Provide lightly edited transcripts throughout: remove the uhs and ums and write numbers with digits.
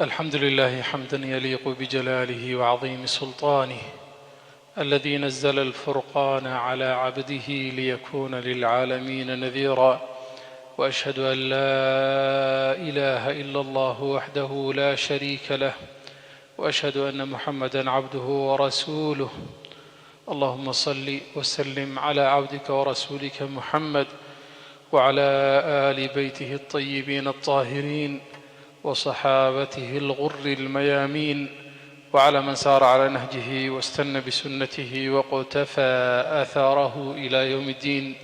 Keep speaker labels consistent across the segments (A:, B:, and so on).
A: الحمد لله حمدا يليق بجلاله وعظيم سلطانه، الذي نزل الفرقان على عبده ليكون للعالمين نذيرا. وأشهد أن لا إله إلا الله وحده لا شريك له، وأشهد أن محمدا عبده ورسوله. اللهم صل وسلم على عبدك ورسولك محمد وعلى آل بيته الطيبين الطاهرين وصحابته الغر الميامين، وعلى من سار على نهجه واستنى بسنته وقتفى آثاره إلى يوم الدين.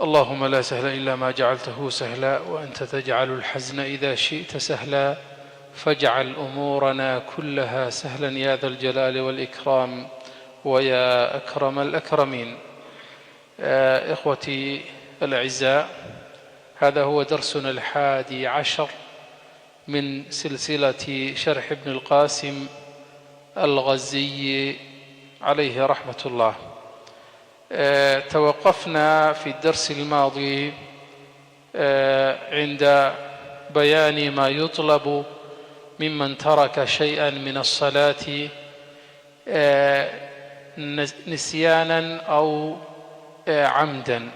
A: اللهم لا سهل إلا ما جعلته سهلا، وأنت تجعل الحزن إذا شئت سهلا، فاجعل أمورنا كلها سهلا يا ذا الجلال والإكرام ويا أكرم الأكرمين. إخوتي الأعزاء، هذا هو درسنا 11 من سلسلة شرح ابن القاسم الغزي عليه رحمة الله. توقفنا في الدرس الماضي عند بيان ما يطلب ممن ترك شيئا من الصلاة نسيانا أو عمدا،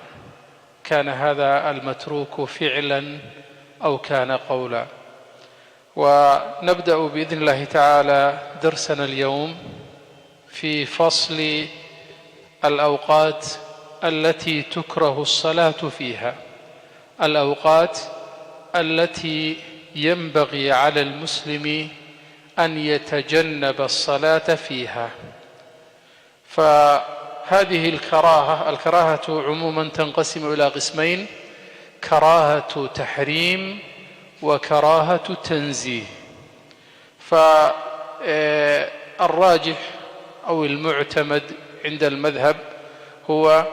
A: كان هذا المتروك فعلا أو كان قولا. ونبدأ بإذن الله تعالى درسنا اليوم في فصل الأوقات التي تكره الصلاة فيها، الأوقات التي ينبغي على المسلم أن يتجنب الصلاة فيها. فهذه الكراهة عموما تنقسم إلى قسمين: كراهة تحريم وكراهة تنزيه. فالراجح أو المعتمد عند المذهب هو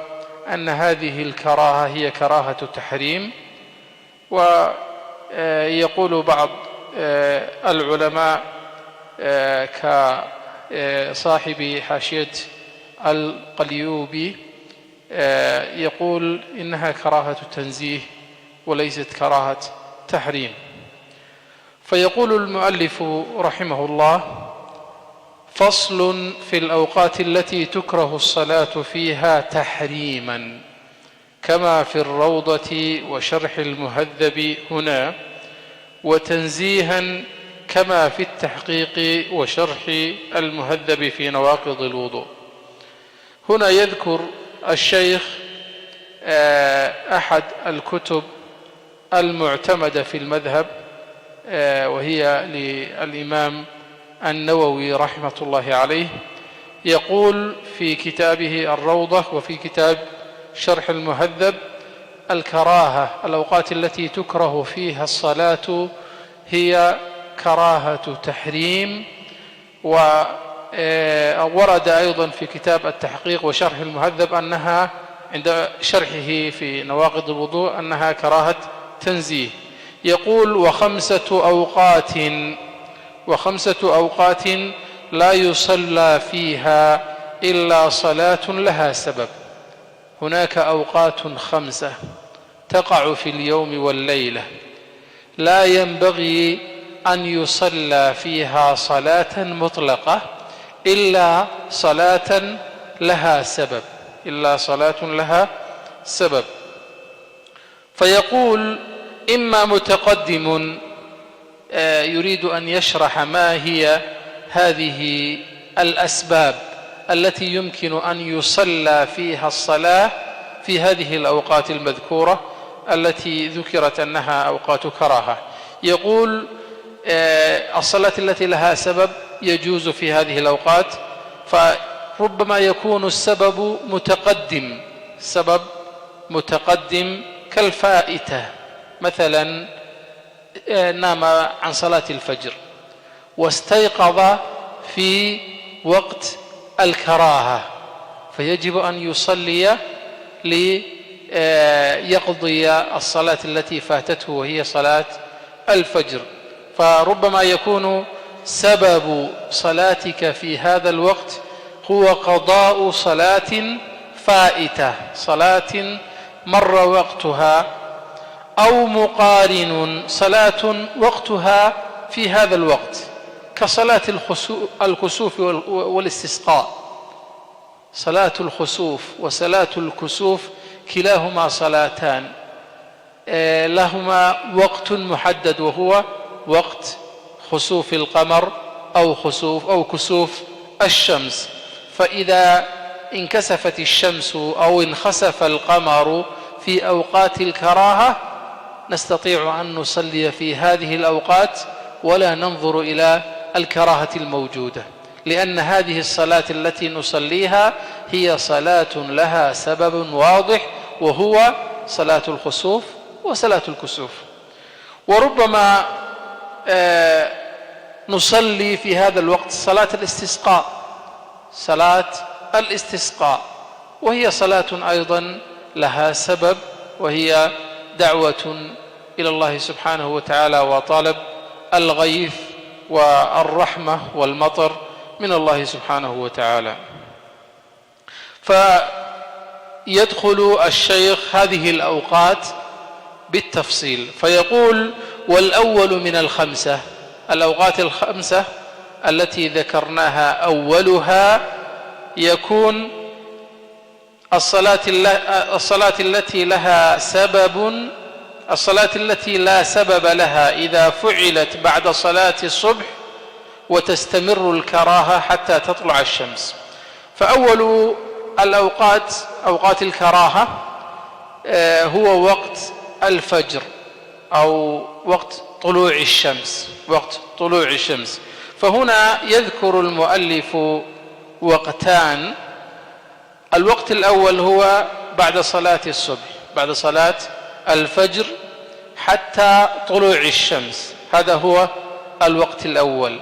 A: أن هذه الكراهة هي كراهة تحريم. ويقول بعض العلماء كصاحب حاشية القليوبي يقول إنها كراهة تنزيه وليست كراهة تحريم. فيقول المؤلف رحمه الله: فصل في الأوقات التي تكره الصلاة فيها تحريما، كما في الروضة وشرح المهذب هنا، وتنزيها كما في التحقيق وشرح المهذب في نواقض الوضوء. هنا يذكر الشيخ أحد الكتب المعتمدة في المذهب، وهي للإمام النووي رحمة الله عليه. يقول في كتابه الروضة وفي كتاب شرح المهذب: الكراهة، الأوقات التي تكره فيها الصلاة هي كراهة تحريم. وورد أيضا في كتاب التحقيق وشرح المهذب أنها عند شرحه في نواقض الوضوء أنها كراهة تنزيه. يقول: وخمسة أوقات لا يصلى فيها إلا صلاة لها سبب. هناك أوقات 5 تقع في اليوم والليلة لا ينبغي أن يصلى فيها صلاة مطلقة إلا صلاة لها سبب. فيقول: إما متقدم يريد أن يشرح ما هي هذه الأسباب التي يمكن أن يصلى فيها الصلاة في هذه الأوقات المذكورة التي ذكرت أنها أوقات كراهة. يقول: الصلاة التي لها سبب يجوز في هذه الأوقات، فربما يكون السبب متقدم كالفائتة، مثلا نام عن صلاة الفجر واستيقظ في وقت الكراهة، فيجب أن يصلي ليقضي الصلاة التي فاتته وهي صلاة الفجر. فربما يكون سبب صلاتك في هذا الوقت هو قضاء صلاة فائتة، صلاة مر وقتها، أو مقارن، صلاة وقتها في هذا الوقت كصلاة الكسوف والاستسقاء. صلاة الخسوف وصلاة الكسوف كلاهما صلاتان لهما وقت محدد، وهو وقت خسوف القمر أو كسوف الشمس. فإذا انكسفت الشمس أو انخسف القمر في أوقات الكراهة نستطيع أن نصلي في هذه الأوقات ولا ننظر إلى الكراهة الموجودة، لأن هذه الصلاة التي نصليها هي صلاة لها سبب واضح، وهو صلاة الخسوف وصلاة الكسوف. وربما نصلي في هذا الوقت صلاة الاستسقاء، وهي صلاة أيضا لها سبب، وهي دعوة إلى الله سبحانه وتعالى وطلب الغيث والرحمة والمطر من الله سبحانه وتعالى. فيدخل الشيخ هذه الأوقات بالتفصيل فيقول: والأول من الخمسة، الأوقات الخمسة التي ذكرناها أولها يكون الصلاة التي لا سبب لها إذا فعلت بعد صلاة الصبح وتستمر الكراهة حتى تطلع الشمس. فأول الأوقات أوقات الكراهة هو وقت الفجر أو وقت طلوع الشمس. فهنا يذكر المؤلف وقتان. الوقت الأول هو بعد صلاة الصبح، بعد صلاة الفجر حتى طلوع الشمس، هذا هو الوقت الأول.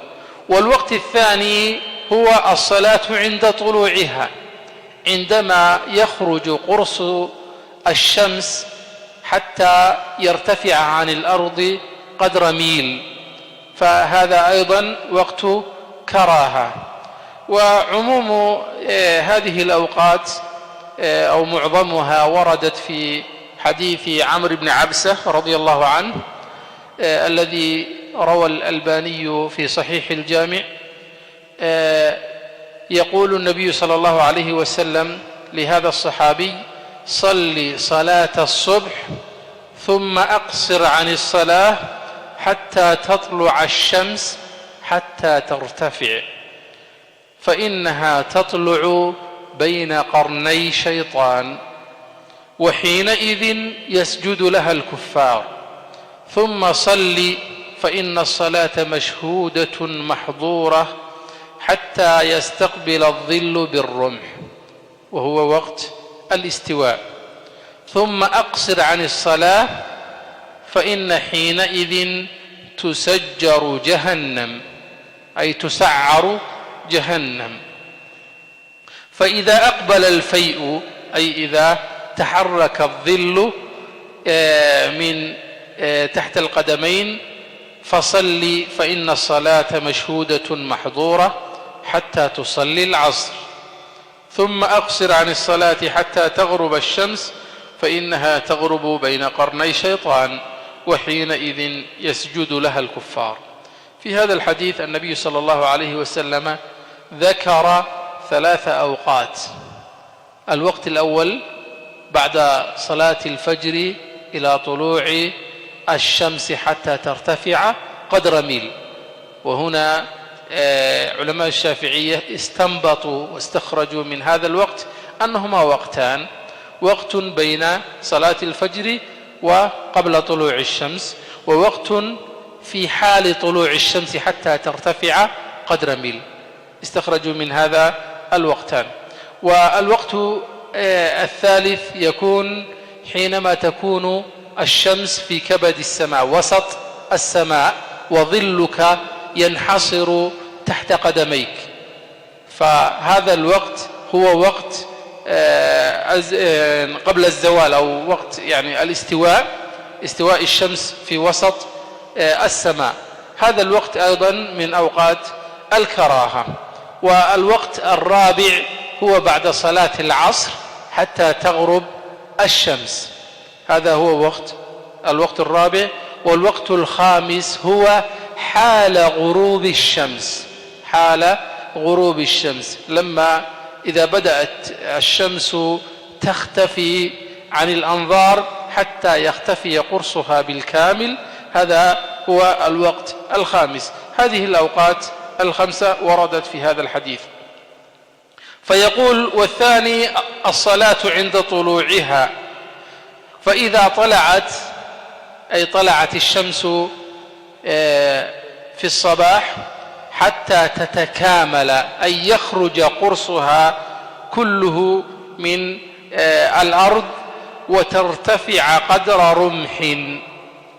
A: والوقت الثاني هو الصلاة عند طلوعها، عندما يخرج قرص الشمس حتى يرتفع عن الأرض قدر ميل، فهذا أيضا وقت كراهة. وعموم هذه الأوقات أو معظمها وردت في حديث عمرو بن عبسة رضي الله عنه الذي روى الألباني في صحيح الجامع. يقول النبي صلى الله عليه وسلم لهذا الصحابي: صل صلاة الصبح ثم أقصر عن الصلاة حتى تطلع الشمس حتى ترتفع، فإنها تطلع بين قرني شيطان، وحينئذ يسجد لها الكفار. ثم صل فإن الصلاة مشهودة محظورة حتى يستقبل الظل بالرمح، وهو وقت الاستواء. ثم أقصر عن الصلاة فإن حينئذ تسجر جهنم، أي تسعر جهنم. فإذا أقبل الفيء، أي إذا تحرك الظل من تحت القدمين، فصل فإن الصلاة مشهودة محظورة حتى تصلي العصر. ثم أقصر عن الصلاة حتى تغرب الشمس فإنها تغرب بين قرني شيطان، وحينئذ يسجد لها الكفار. في هذا الحديث النبي صلى الله عليه وسلم ذكر 3 أوقات. الوقت الأول بعد صلاة الفجر إلى طلوع الشمس حتى ترتفع قدر ميل، وهنا علماء الشافعية استنبطوا واستخرجوا من هذا الوقت أنهما وقتان: وقت بين صلاة الفجر وقبل طلوع الشمس، ووقت في حال طلوع الشمس حتى ترتفع قدر ميل. استخرجوا من هذا الوقتان. والوقت الثالث يكون حينما تكون الشمس في كبد السماء، وسط السماء، وظلك ينحصر تحت قدميك، فهذا الوقت هو وقت قبل الزوال، أو وقت يعني استواء الشمس في وسط السماء. هذا الوقت أيضا من أوقات الكراهة. والوقت الرابع هو بعد صلاة العصر حتى تغرب الشمس، هذا هو الوقت الرابع. والوقت الخامس هو حال غروب الشمس، حال غروب الشمس، لما إذا بدأت الشمس تختفي عن الأنظار حتى يختفي قرصها بالكامل، هذا هو الوقت الخامس. هذه الأوقات الخمسة وردت في هذا الحديث. فيقول: والثاني الصلاة عند طلوعها، فإذا طلعت، أي طلعت الشمس في الصباح حتى تتكامل، أي يخرج قرصها كله من الأرض وترتفع قدر رمح،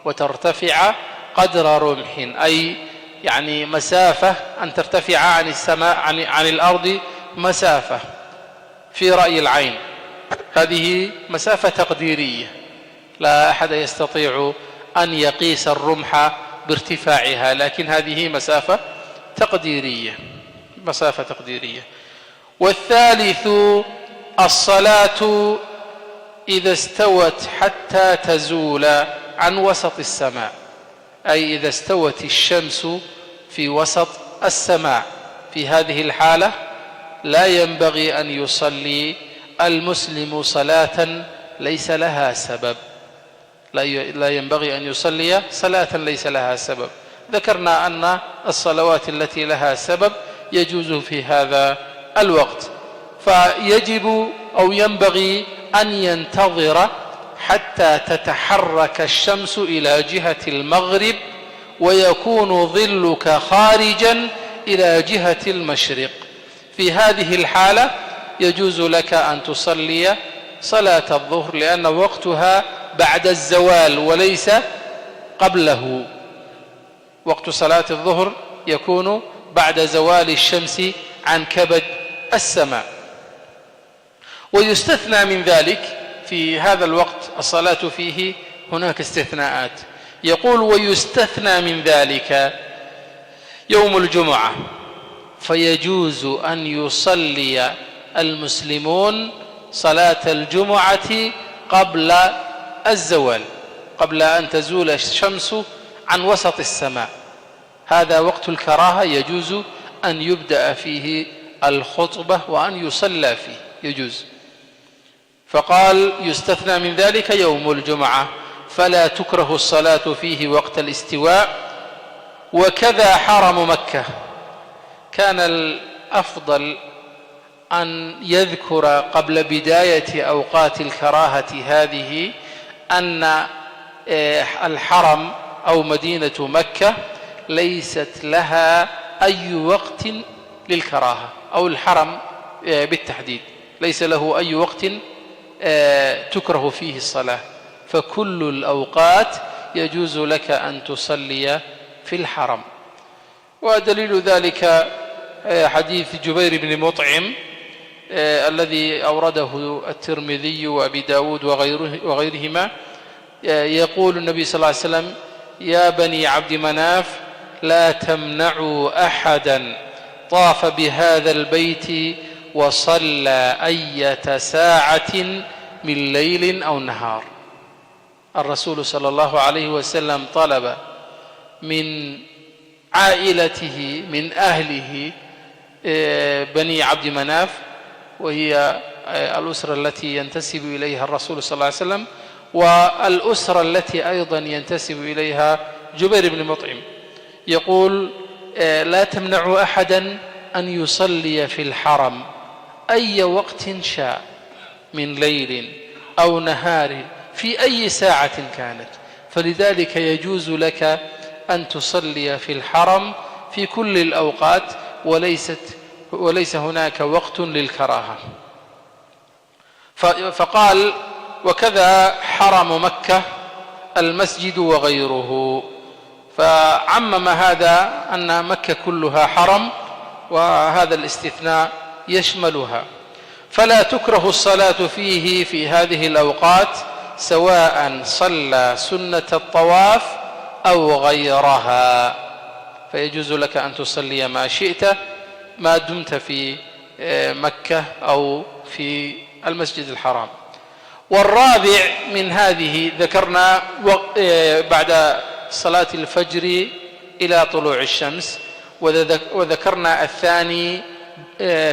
A: وترتفع قدر رمح، أي يعني مسافة، أن ترتفع عن السماء عن الأرض مسافة في رأي العين. هذه مسافة تقديرية، لا أحد يستطيع أن يقيس الرمح بارتفاعها، لكن هذه مسافة تقديرية، مسافة تقديرية. والثالث الصلاة إذا استوت حتى تزول عن وسط السماء، أي إذا استوت الشمس في وسط السماء. في هذه الحالة لا ينبغي أن يصلي المسلم صلاة ليس لها سبب، لا ينبغي أن يصلي صلاة ليس لها سبب. ذكرنا أن الصلوات التي لها سبب يجوز في هذا الوقت، فيجب أو ينبغي أن ينتظر حتى تتحرك الشمس إلى جهة المغرب ويكون ظلك خارجا إلى جهة المشرق. في هذه الحالة يجوز لك أن تصلي صلاة الظهر، لأن وقتها بعد الزوال وليس قبله. وقت صلاة الظهر يكون بعد زوال الشمس عن كبد السماء. ويستثنى من ذلك في هذا الوقت الصلاة فيه، هناك استثناءات. يقول: ويستثنى من ذلك يوم الجمعة، فيجوز أن يصلي المسلمون صلاة الجمعة قبل الزوال، قبل أن تزول الشمس عن وسط السماء. هذا وقت الكراهة، يجوز أن يبدأ فيه الخطبة وأن يصلى فيه، يجوز. فقال: يستثنى من ذلك يوم الجمعة، فلا تكره الصلاة فيه وقت الاستواء. وكذا حرم مكة. كان الأفضل أن يذكر قبل بداية أوقات الكراهة هذه أن الحرم أو مدينة مكة ليست لها أي وقت للكراهة، أو الحرم بالتحديد ليس له أي وقت تكره فيه الصلاة، فكل الأوقات يجوز لك أن تصلي في الحرم. ودليل ذلك حديث جبير بن مطعم الذي أورده الترمذي وأبي داود وغيرهما. يقول النبي صلى الله عليه وسلم: يا بني عبد مناف لا تمنعوا أحدا طاف بهذا البيت وصلى أية ساعة من ليل أو نهار. الرسول صلى الله عليه وسلم طلب من عائلته، من أهله، بني عبد مناف، وهي الأسرة التي ينتسب إليها الرسول صلى الله عليه وسلم، والأسرة التي أيضا ينتسب إليها جبير بن مطعم. يقول: لا تمنعوا أحدا أن يصلي في الحرم أي وقت شاء من ليل أو نهار في أي ساعة كانت، فلذلك يجوز لك أن تصلي في الحرم في كل الأوقات، وليس هناك وقت للكراهة. فقال: وكذا حرم مكة المسجد وغيره، فعمم هذا أن مكة كلها حرم، وهذا الاستثناء يشملها. فلا تكره الصلاة فيه في هذه الأوقات سواء صلى سنة الطواف أو غيرها، فيجوز لك أن تصلي ما شئت ما دمت في مكة أو في المسجد الحرام. والرابع من هذه ذكرنا بعد صلاة الفجر إلى طلوع الشمس، وذكرنا الثاني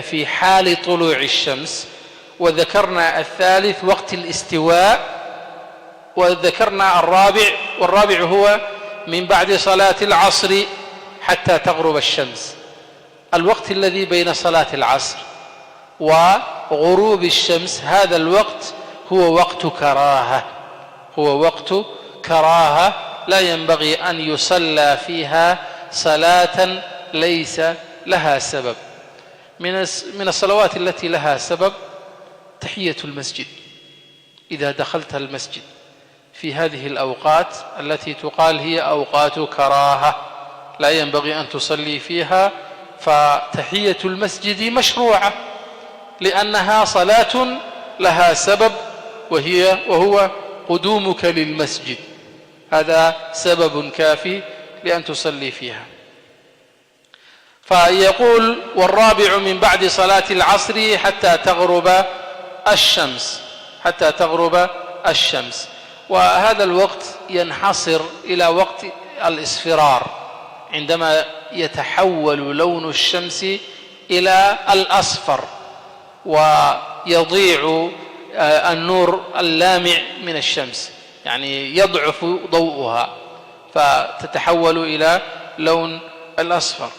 A: في حال طلوع الشمس، وذكرنا الثالث وقت الاستواء، وذكرنا والرابع هو من بعد صلاة العصر حتى تغرب الشمس. الوقت الذي بين صلاة العصر وغروب الشمس هذا الوقت هو وقت كراهة، لا ينبغي أن يصلى فيها صلاة ليس لها سبب. من الصلوات التي لها سبب تحية المسجد. إذا دخلت المسجد في هذه الأوقات التي تقال هي أوقات كراهة لا ينبغي أن تصلي فيها، فتحية المسجد مشروعة لأنها صلاة لها سبب، وهو قدومك للمسجد، هذا سبب كافي لأن تصلي فيها. فيقول والرابع من بعد صلاة العصر حتى تغرب الشمس. وهذا الوقت ينحصر إلى وقت الإصفرار، عندما يتحول لون الشمس إلى الأصفر ويضيع النور اللامع من الشمس، يعني يضعف ضوءها فتتحول إلى لون الأصفر.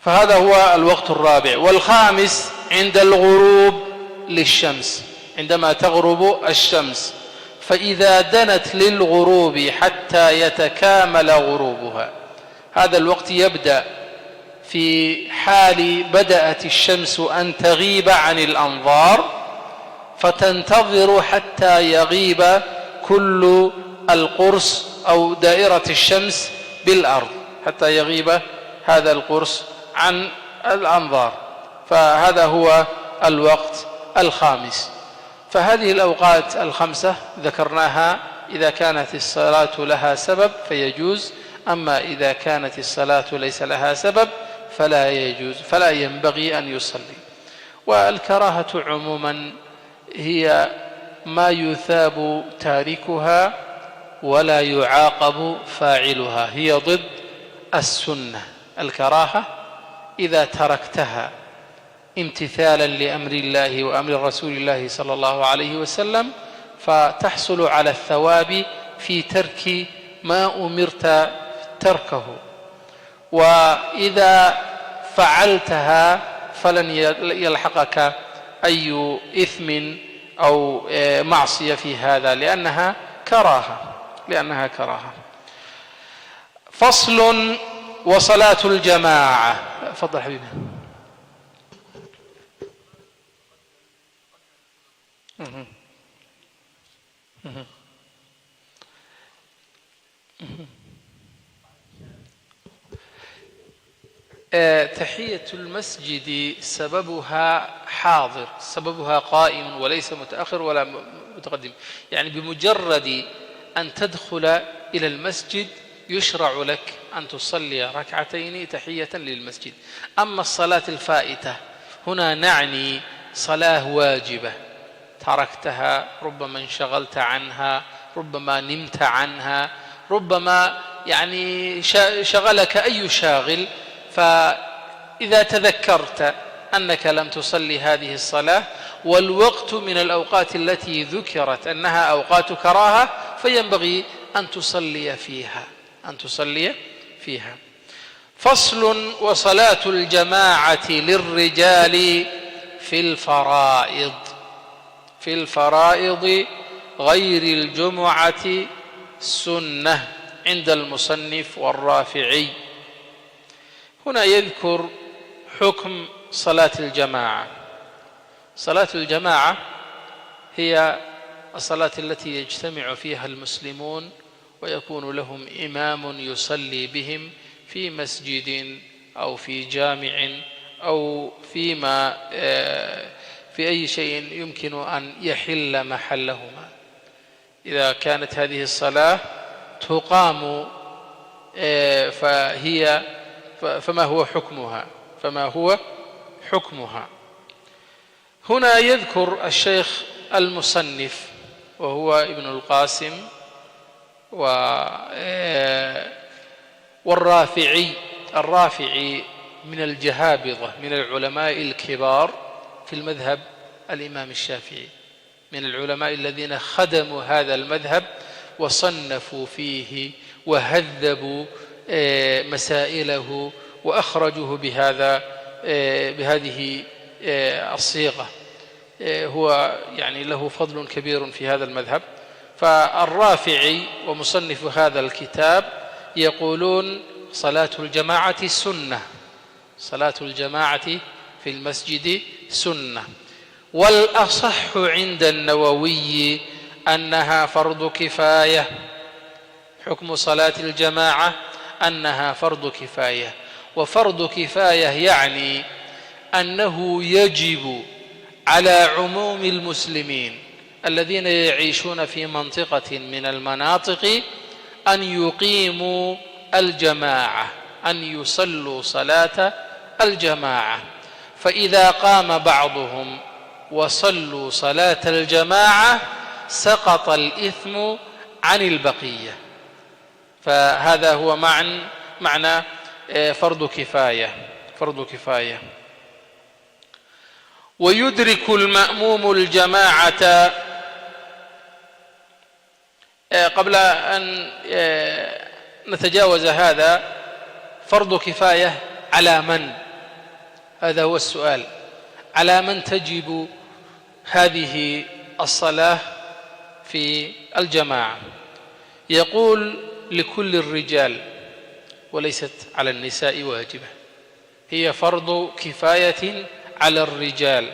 A: فهذا هو الوقت الرابع. والخامس عند الغروب للشمس، عندما تغرب الشمس، فإذا دنت للغروب حتى يتكامل غروبها. هذا الوقت يبدأ في حال بدأت الشمس أن تغيب عن الأنظار، فتنتظر حتى يغيب كل القرص أو دائرة الشمس بالأرض، حتى يغيب هذا القرص عن الأنظار. فهذا هو الوقت الخامس. فهذه الأوقات الخمسة ذكرناها إذا كانت الصلاة لها سبب فيجوز، أما إذا كانت الصلاة ليس لها سبب فلا يجوز، فلا ينبغي أن يصلي. والكراهة عموما هي ما يثاب تاركها ولا يعاقب فاعلها، هي ضد السنة. الكراهة إذا تركتها امتثالا لأمر الله وأمر رسول الله صلى الله عليه وسلم فتحصل على الثواب في ترك ما أمرت تركه، وإذا فعلتها فلن يلحقك أي إثم أو معصية في هذا، لأنها كراهة. فصل. وصلاة الجماعة. تفضل حبيبي. تحية المسجد سببها حاضر، سببها قائم وليس متأخر ولا متقدم، يعني بمجرد أن تدخل إلى المسجد يشرع لك أن تصلي ركعتين تحية للمسجد. أما الصلاة الفائتة هنا نعني صلاة واجبة تركتها، ربما انشغلت عنها، ربما نمت عنها، ربما يعني شغلك أي شاغل، فإذا تذكرت أنك لم تصلي هذه الصلاة والوقت من الأوقات التي ذكرت أنها أوقات كراهة فينبغي أن تصلي فيها. فصل. وصلاة الجماعة للرجال في الفرائض غير الجمعة سنة عند المصنف والرافعي. هنا يذكر حكم صلاة الجماعة. صلاة الجماعة هي الصلاة التي يجتمع فيها المسلمون ويكون لهم إمام يصلي بهم في مسجد أو في جامع أو في أي شيء يمكن أن يحل محلهما. إذا كانت هذه الصلاة تقام فما هو حكمها؟ هنا يذكر الشيخ المصنف وهو ابن القاسم الرافعي من الجهابذة من العلماء الكبار في المذهب الإمام الشافعي، من العلماء الذين خدموا هذا المذهب وصنفوا فيه وهذبوا مسائله وأخرجوه بهذه الصيغة. هو يعني له فضل كبير في هذا المذهب. فالرافعي ومصنف هذا الكتاب يقولون صلاة الجماعة سنة، صلاة الجماعة في المسجد سنة. والأصح عند النووي أنها فرض كفاية، حكم صلاة الجماعة أنها فرض كفاية. وفرض كفاية يعني أنه يجب على عموم المسلمين الذين يعيشون في منطقة من المناطق أن يقيموا الجماعة، أن يصلوا صلاة الجماعة. فإذا قام بعضهم وصلوا صلاة الجماعة سقط الإثم عن البقية. فهذا هو معنى فرض كفاية. ويدرك المأموم الجماعة. قبل أن نتجاوز هذا، فرض كفاية على من؟ هذا هو السؤال. على من تجب هذه الصلاة في الجماعة؟ يقول لكل الرجال وليست على النساء واجبة، هي فرض كفاية على الرجال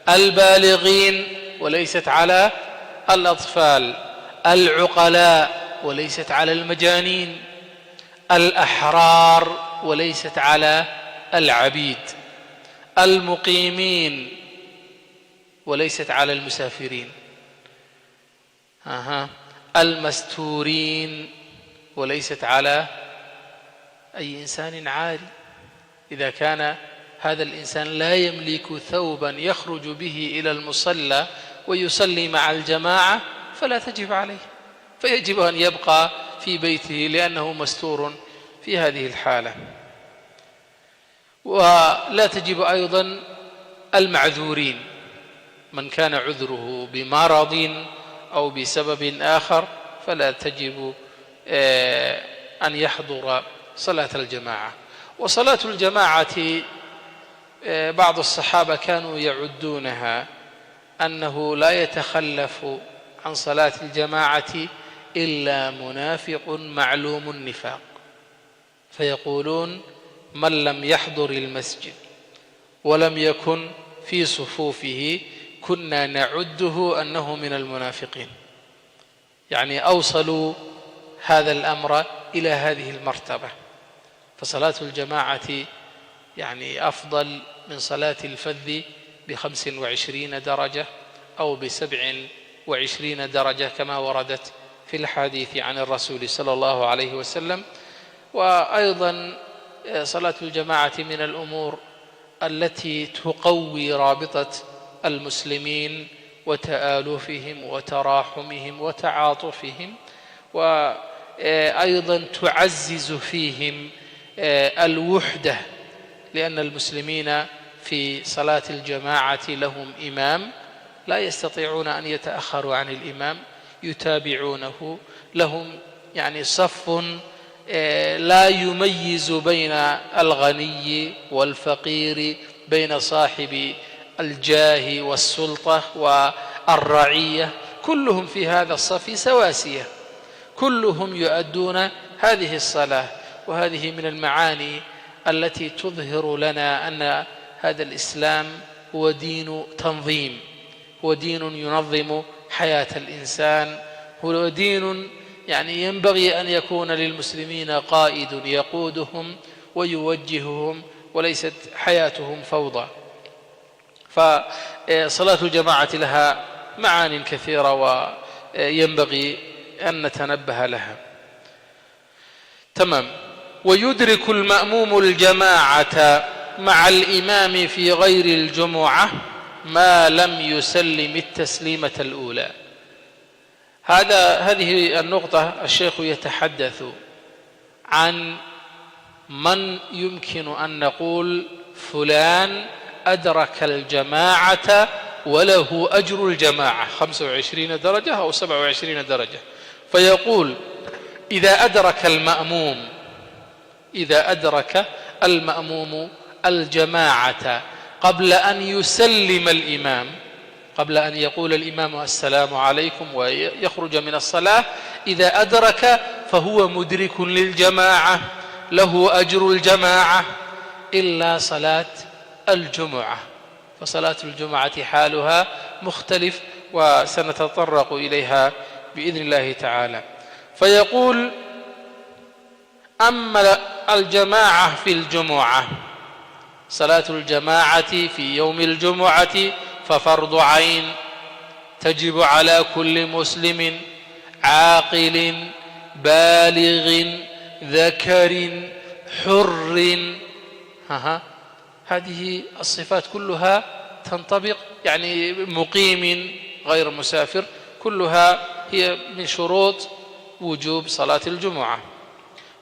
A: البالغين وليست على الأطفال، العقلاء وليست على المجانين، الأحرار وليست على العبيد، المقيمين وليست على المسافرين، المستورين وليست على أي إنسان عاري. إذا كان هذا الإنسان لا يملك ثوبا يخرج به إلى المصلى ويصلي مع الجماعة فلا تجب عليه، فيجب أن يبقى في بيته لأنه مستور في هذه الحالة. ولا تجب أيضا المعذورين، من كان عذره بمرض أو بسبب آخر فلا تجب أن يحضر صلاة الجماعة. وصلاة الجماعة بعض الصحابة كانوا يعدونها أنه لا يتخلف عن صلاة الجماعة إلا منافق معلوم النفاق، فيقولون من لم يحضر المسجد ولم يكن في صفوفه كنا نعده أنه من المنافقين. يعني أوصلوا هذا الأمر إلى هذه المرتبة. فصلاة الجماعة يعني أفضل من صلاة الفذ ب25 درجة أو ب27 درجة كما وردت في الحديث عن الرسول صلى الله عليه وسلم. وأيضا صلاة الجماعة من الأمور التي تقوي رابطة المسلمين وتآلفهم وتراحمهم وتعاطفهم، وأيضا تعزز فيهم الوحدة، لأن المسلمين في صلاة الجماعة لهم إمام لا يستطيعون أن يتأخروا عن الإمام، يتابعونه، لهم يعني صف لا يميز بين الغني والفقير، بين صاحب الجاه والسلطة والرعية، كلهم في هذا الصف سواسية، كلهم يؤدون هذه الصلاة. وهذه من المعاني التي تظهر لنا أن هذا الإسلام هو دين تنظيم، هو دين ينظم حياة الإنسان، هو دين يعني ينبغي أن يكون للمسلمين قائد يقودهم ويوجههم، وليست حياتهم فوضى. فصلاة الجماعة لها معان كثيرة وينبغي أن نتنبه لها. تمام. ويدرك المأموم الجماعة مع الإمام في غير الجمعة ما لم يسلم التسليمة الأولى. هذه النقطة الشيخ يتحدث عن من يمكن أن نقول فلان أدرك الجماعة وله أجر الجماعة 25 درجة أو 27 درجة. فيقول إذا أدرك المأموم الجماعة قبل أن يسلم الإمام، قبل أن يقول الإمام السلام عليكم ويخرج من الصلاة، إذا أدرك فهو مدرك للجماعة له أجر الجماعة، إلا صلاة الجمعة، فصلاة الجمعة حالها مختلف وسنتطرق إليها بإذن الله تعالى. فيقول أما الجماعة في الجمعة، صلاة الجماعة في يوم الجمعة ففرض عين تجب على كل مسلم عاقل بالغ ذكر حر. هذه الصفات كلها تنطبق، يعني مقيم غير مسافر، كلها هي من شروط وجوب صلاة الجمعة.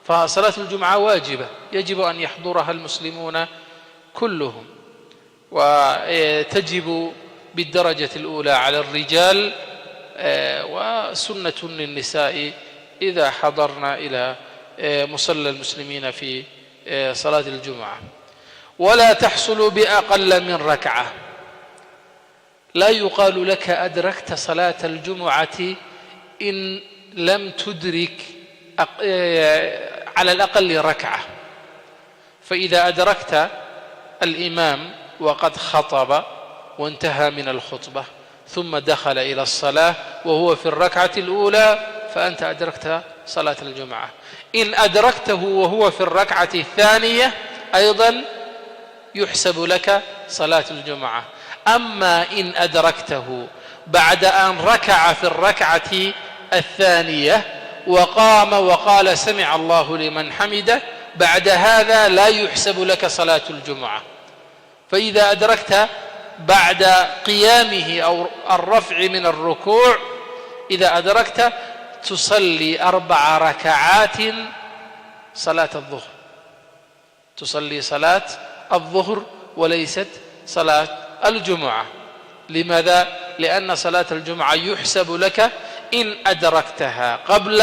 A: فصلاة الجمعة واجبة يجب أن يحضرها المسلمون كلهم، وتجب بالدرجة الأولى على الرجال، وسنة للنساء إذا حضرنا إلى مصلى المسلمين في صلاة الجمعة. ولا تحصل بأقل من ركعة، لا يقال لك أدركت صلاة الجمعة إن لم تدرك على الأقل ركعة. فإذا أدركت الإمام وقد خطب وانتهى من الخطبة ثم دخل إلى الصلاة وهو في الركعة الأولى فأنت أدركت صلاة الجمعة. إن أدركته وهو في الركعة الثانية أيضا يحسب لك صلاة الجمعة. أما إن أدركته بعد أن ركع في الركعة الثانية وقام وقال سمع الله لمن حمده، بعد هذا لا يحسب لك صلاة الجمعة. فإذا أدركت بعد قيامه أو الرفع من الركوع، إذا أدركت تصلي 4 ركعات صلاة الظهر، تصلي صلاة الظهر وليست صلاة الجمعة. لماذا؟ لأن صلاة الجمعة يحسب لك إن أدركتها قبل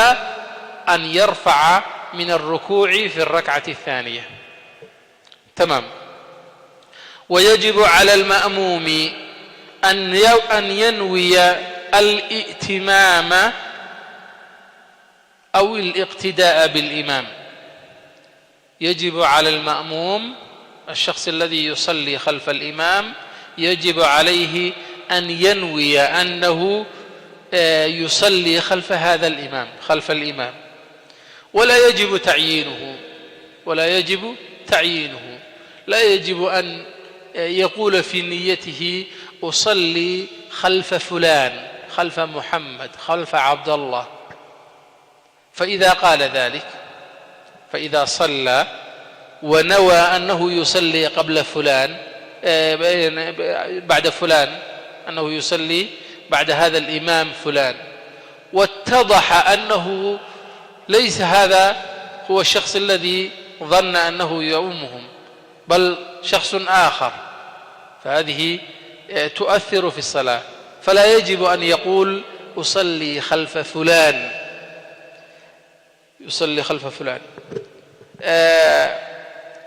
A: أن يرفع من الركوع في الركعة الثانية. تمام. ويجب على المأموم أن ينوي الائتمام أو الاقتداء بالإمام. يجب على المأموم، الشخص الذي يصلي خلف الإمام، يجب عليه أن ينوي أنه يصلي خلف هذا الإمام، خلف الإمام، ولا يجب تعيينه. لا يجب أن يقول في نيته أصلي خلف فلان، خلف محمد، خلف عبد الله. فإذا قال ذلك، فإذا صلى ونوى أنه يصلي قبل فلان بعد فلان، أنه يصلي بعد هذا الإمام فلان، واتضح أنه ليس هذا هو الشخص الذي ظن أنه يؤمهم بل شخص آخر، فهذه تؤثر في الصلاة. فلا يجب أن يقول أصلي خلف فلان، يصلي خلف فلان.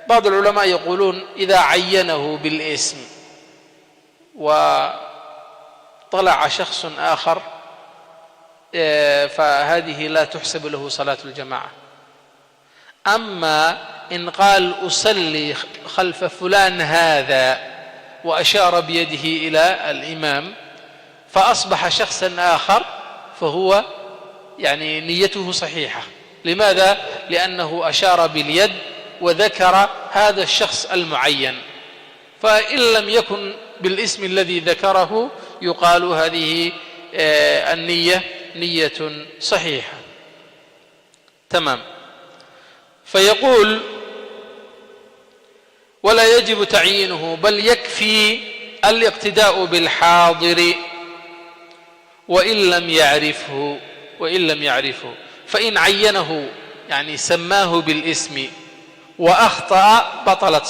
A: بعض العلماء يقولون إذا عينه بالاسم وطلع شخص آخر فهذه لا تحسب له صلاة الجماعة. أما إن قال أصلي خلف فلان هذا وأشار بيده إلى الإمام فأصبح شخصا آخر، فهو يعني نيته صحيحة. لماذا؟ لأنه أشار باليد وذكر هذا الشخص المعين، فإن لم يكن بالاسم الذي ذكره يقال هذه النية نية صحيحة. تمام. فيقول ولا يجب تعيينه، بل يكفي الاقتداء بالحاضر وإن لم يعرفه. فإن عينه يعني سماه بالاسم وأخطأ بطلت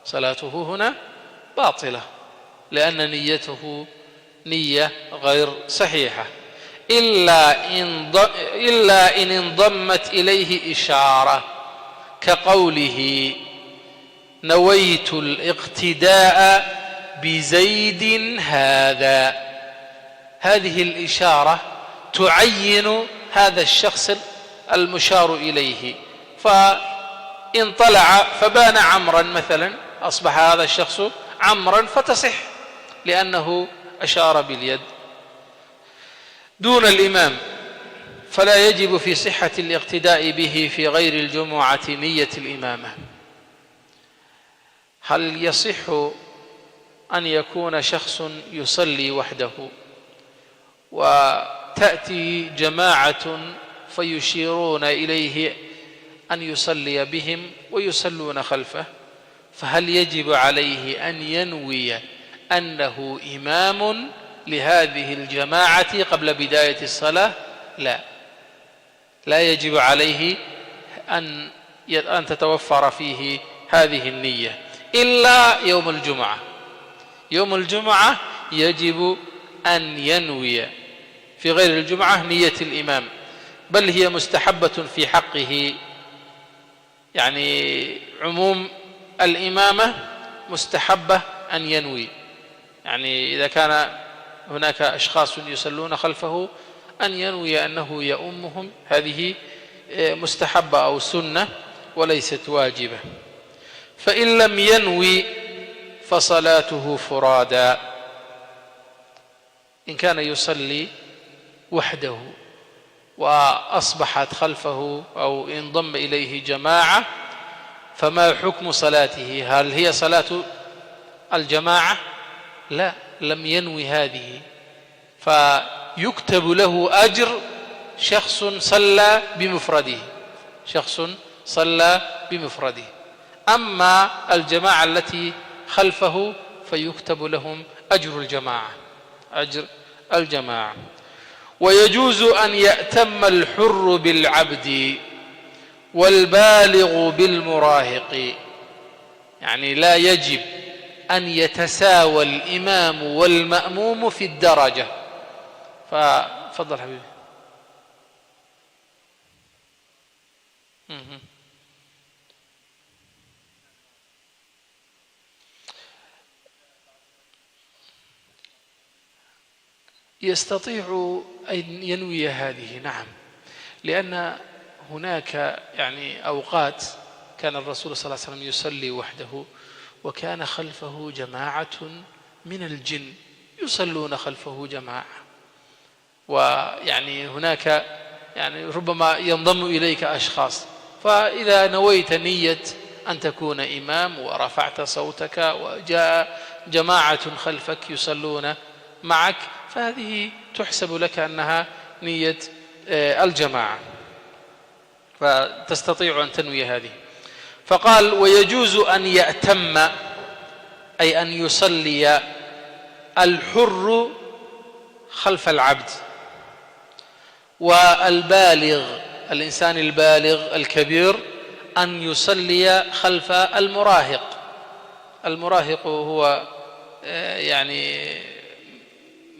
A: صلاته هنا باطلة، لأن نيته نية غير صحيحة، إلا إن انضمت إليه إشارة كقوله نويت الاقتداء بزيد هذه الإشارة تعين هذا الشخص المشار إليه، فإن طلع فبان عمرا مثلا أصبح هذا الشخص عمرا فتصح لأنه أشار باليد. دون الإمام فلا يجب في صحة الاقتداء به في غير الجمعة نية الإمامة. هل يصح أن يكون شخص يصلي وحده وتأتي جماعة فيشيرون إليه أن يصلي بهم ويصلون خلفه، فهل يجب عليه أن ينوي أنه إمام لهذه الجماعة قبل بداية الصلاة؟ لا يجب عليه أن تتوفر فيه هذه النية إلا يوم الجمعة. يوم الجمعة يجب أن ينوي، في غير الجمعة نية الإمام، بل هي مستحبة في حقه، يعني عموم الإمامة مستحبة أن ينوي، يعني إذا كان هناك أشخاص يصلون خلفه أن ينوي أنه يؤمهم، هذه مستحبة أو سنة وليست واجبة. فإن لم ينوي فصلاته فرادا. إن كان يصلي وحده وأصبحت خلفه أو انضم إليه جماعة، فما حكم صلاته؟ هل هي صلاة الجماعة؟ لا، لم ينوي هذه، فيكتب له أجر شخص صلى بمفرده. أما الجماعة التي خلفه فيكتب لهم أجر الجماعة. ويجوز أن يأتم الحر بالعبد والبالغ بالمراهق، يعني لا يجب أن يتساوى الإمام والمأموم في الدرجة. ففضل حبيبي. يستطيع أن ينوي هذه، نعم، لأن هناك يعني أوقات كان الرسول صلى الله عليه وسلم يصلي وحده وكان خلفه جماعة من الجن يصلون خلفه جماعة، ويعني هناك يعني ربما ينضم إليك أشخاص، فإذا نويت نية أن تكون إمام ورفعت صوتك وجاء جماعة خلفك يصلون معك، فهذه تحسب لك أنها نية الجماعة، فتستطيع أن تنوي هذه. فقال ويجوز أن يأتم، أي أن يصلي الحر خلف العبد، والبالغ الإنسان البالغ الكبير أن يصلي خلف المراهق هو يعني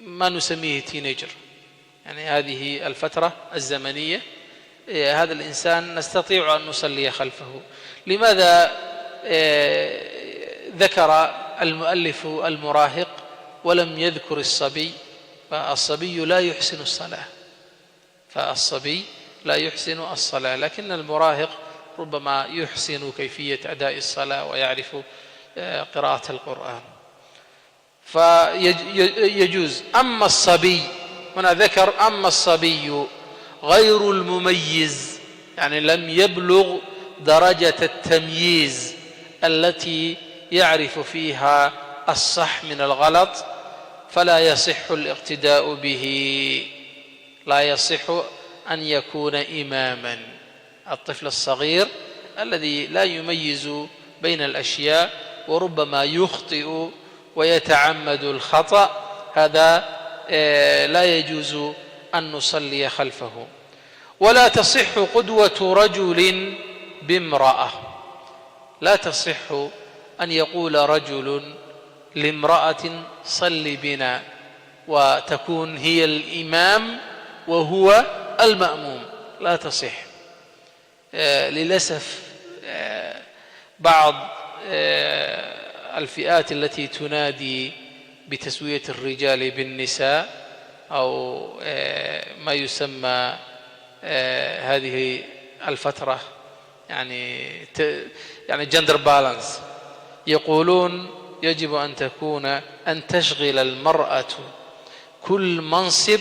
A: ما نسميه تينيجر، يعني هذه الفترة الزمنية، هذا الإنسان نستطيع أن نصلي خلفه. لماذا ذكر المؤلف المراهق ولم يذكر الصبي؟ فالصبي لا يحسن الصلاة، لكن المراهق ربما يحسن كيفية أداء الصلاة ويعرف قراءة القرآن، فيجوز. أما الصبي هنا ذكر أما الصبي غير المميز، يعني لم يبلغ درجة التمييز التي يعرف فيها الصح من الغلط، فلا يصح الاقتداء به، لا يصح أن يكون إماما. الطفل الصغير الذي لا يميز بين الأشياء وربما يخطئ ويتعمد الخطأ، هذا لا يجوز أن نصلي خلفه. ولا تصح قدوة رجل بامرأة. لا تصح أن يقول رجل لامرأة صل بنا وتكون هي الإمام وهو المأموم، لا تصح. للأسف بعض الفئات التي تنادي بتسوية الرجال بالنساء أو ما يسمى هذه الفترة يعني جندر بالانس، يقولون يجب أن تشغل المرأة كل منصب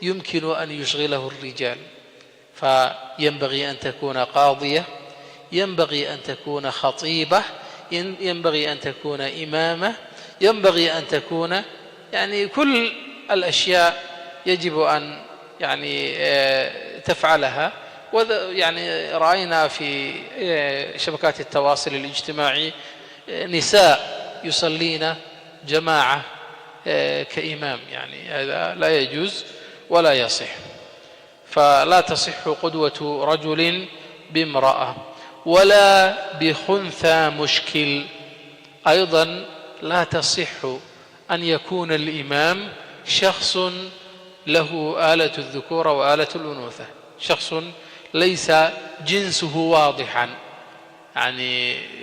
A: يمكن أن يشغله الرجال، فينبغي أن تكون قاضية، ينبغي أن تكون خطيبة، ينبغي أن تكون إمامة، ينبغي أن تكون كل الأشياء يجب أن تفعلها. رأينا في شبكات التواصل الاجتماعي نساء يصلين جماعة كإمام، هذا لا يجوز ولا يصح. فلا تصح قدوة رجل بامرأة ولا بخنثى مشكل. أيضا لا تصح أن يكون الإمام شخص له آلة الذكورة وآلة الأنوثة، شخص ليس جنسه واضحا،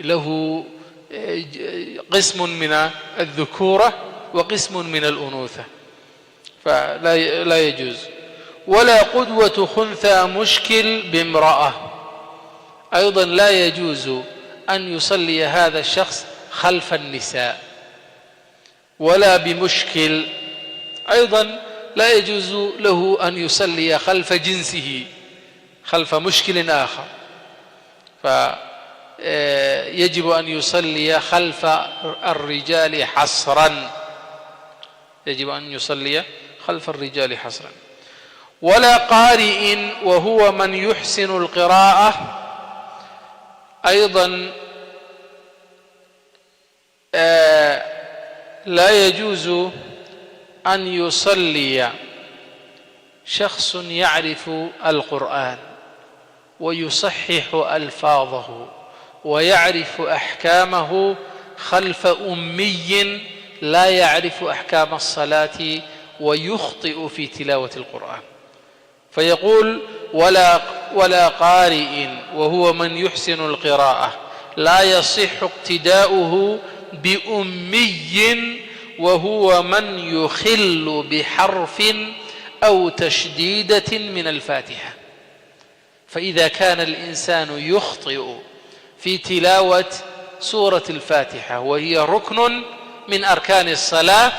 A: له قسم من الذكورة وقسم من الأنوثة، فلا يجوز. ولا قدوة خنثى مشكل بامرأة، أيضا لا يجوز أن يصلي هذا الشخص خلف النساء. ولا بمشكل، أيضا لا يجوز له أن يصلي خلف جنسه، خلف مشكل آخر، فيجب أن يصلي خلف الرجال حصرا، يجب أن يصلي خلف الرجال حصرا. ولا قارئ وهو من يحسن القراءة، أيضا لا يجوز أن يصلي شخص يعرف القرآن ويصحح ألفاظه ويعرف أحكامه خلف أمي لا يعرف أحكام الصلاة ويخطئ في تلاوة القرآن. فيقول ولا قارئ وهو من يحسن القراءة لا يصح اقتداؤه بأمي وهو من يخل بحرف أو تشديدة من الفاتحة. فإذا كان الإنسان يخطئ في تلاوة سورة الفاتحة وهي ركن من أركان الصلاة،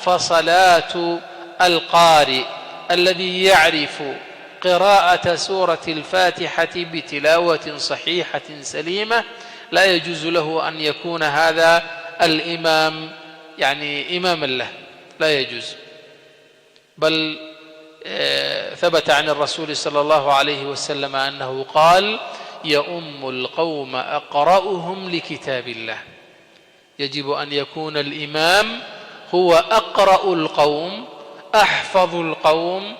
A: فصلاة القارئ الذي يعرف قراءة سورة الفاتحة بتلاوة صحيحة سليمة لا يجوز له أن يكون هذا الإمام إماما له، لا يجوز. بل ثبت عن الرسول صلى الله عليه وسلم أنه قال: يؤم القوم أقرأهم لكتاب الله. يجب أن يكون الإمام هو أقرأ القوم، أحفظ القوم،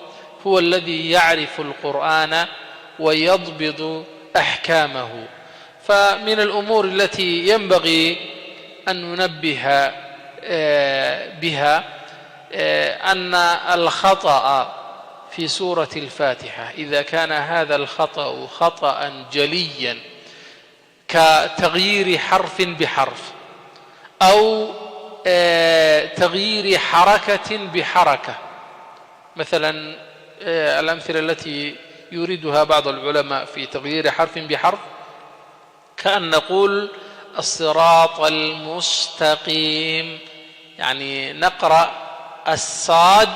A: هو الذي يعرف القرآن ويضبط أحكامه. فمن الأمور التي ينبغي أن ننبه بها أن الخطأ في سورة الفاتحة إذا كان هذا الخطأ خطأ جليا كتغيير حرف بحرف أو تغيير حركة بحركة، مثلا الأمثلة التي يريدها بعض العلماء في تغيير حرف بحرف كأن نقول الصراط المستقيم، نقرأ الصاد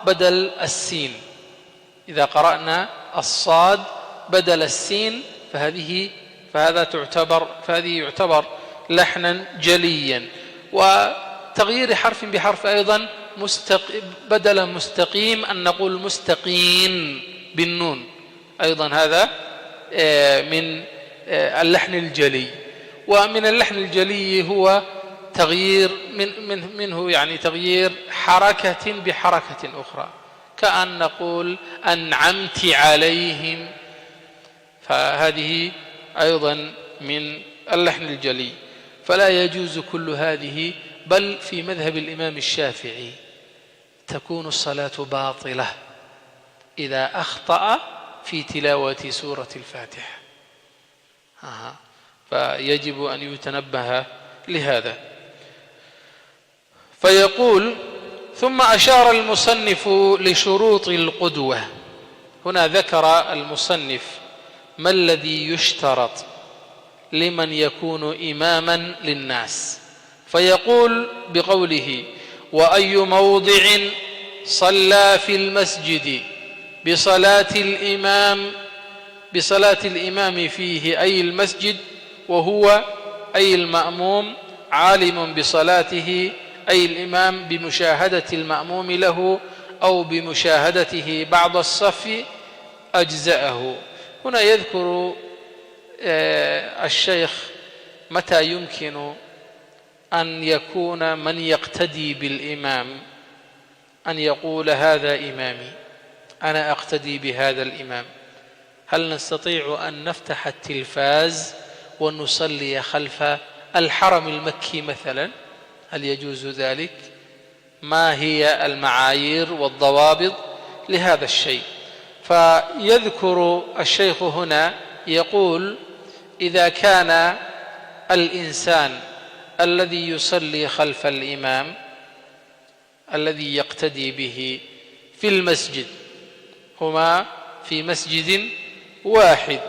A: بدل السين. إذا قرأنا الصاد بدل السين فهذا يعتبر لحنا جليا. وتغيير حرف بحرف أيضا بدل مستقيم أن نقول مستقيم بالنون، أيضا هذا من اللحن الجلي. ومن اللحن الجلي هو تغيير منه تغيير حركة بحركة أخرى، كأن نقول أنعمت عليهم، فهذه أيضا من اللحن الجلي، فلا يجوز كل هذه، بل في مذهب الإمام الشافعي تكون الصلاة باطلة إذا أخطأ في تلاوة سورة الفاتحة. فيجب أن يتنبه لهذا. فيقول: ثم أشار المصنف لشروط القدوة. هنا ذكر المصنف ما الذي يشترط لمن يكون إماما للناس، فيقول بقوله: وأي موضع صلى في المسجد بصلاة الإمام فيه، أي المسجد، وهو أي المأموم عالم بصلاته، أي الإمام بمشاهدة المأموم له أو بمشاهدته بعض الصف، أجزأه. هنا يذكر الشيخ متى يمكن أن يكون من يقتدي بالإمام أن يقول: هذا إمامي، أنا أقتدي بهذا الإمام. هل نستطيع أن نفتح التلفاز ونصلي خلف الحرم المكي مثلا؟ هل يجوز ذلك؟ ما هي المعايير والضوابط لهذا الشيء؟ فيذكر الشيخ هنا يقول: إذا كان الإنسان الذي يصلي خلف الإمام الذي يقتدي به في المسجد، هما في مسجد واحد،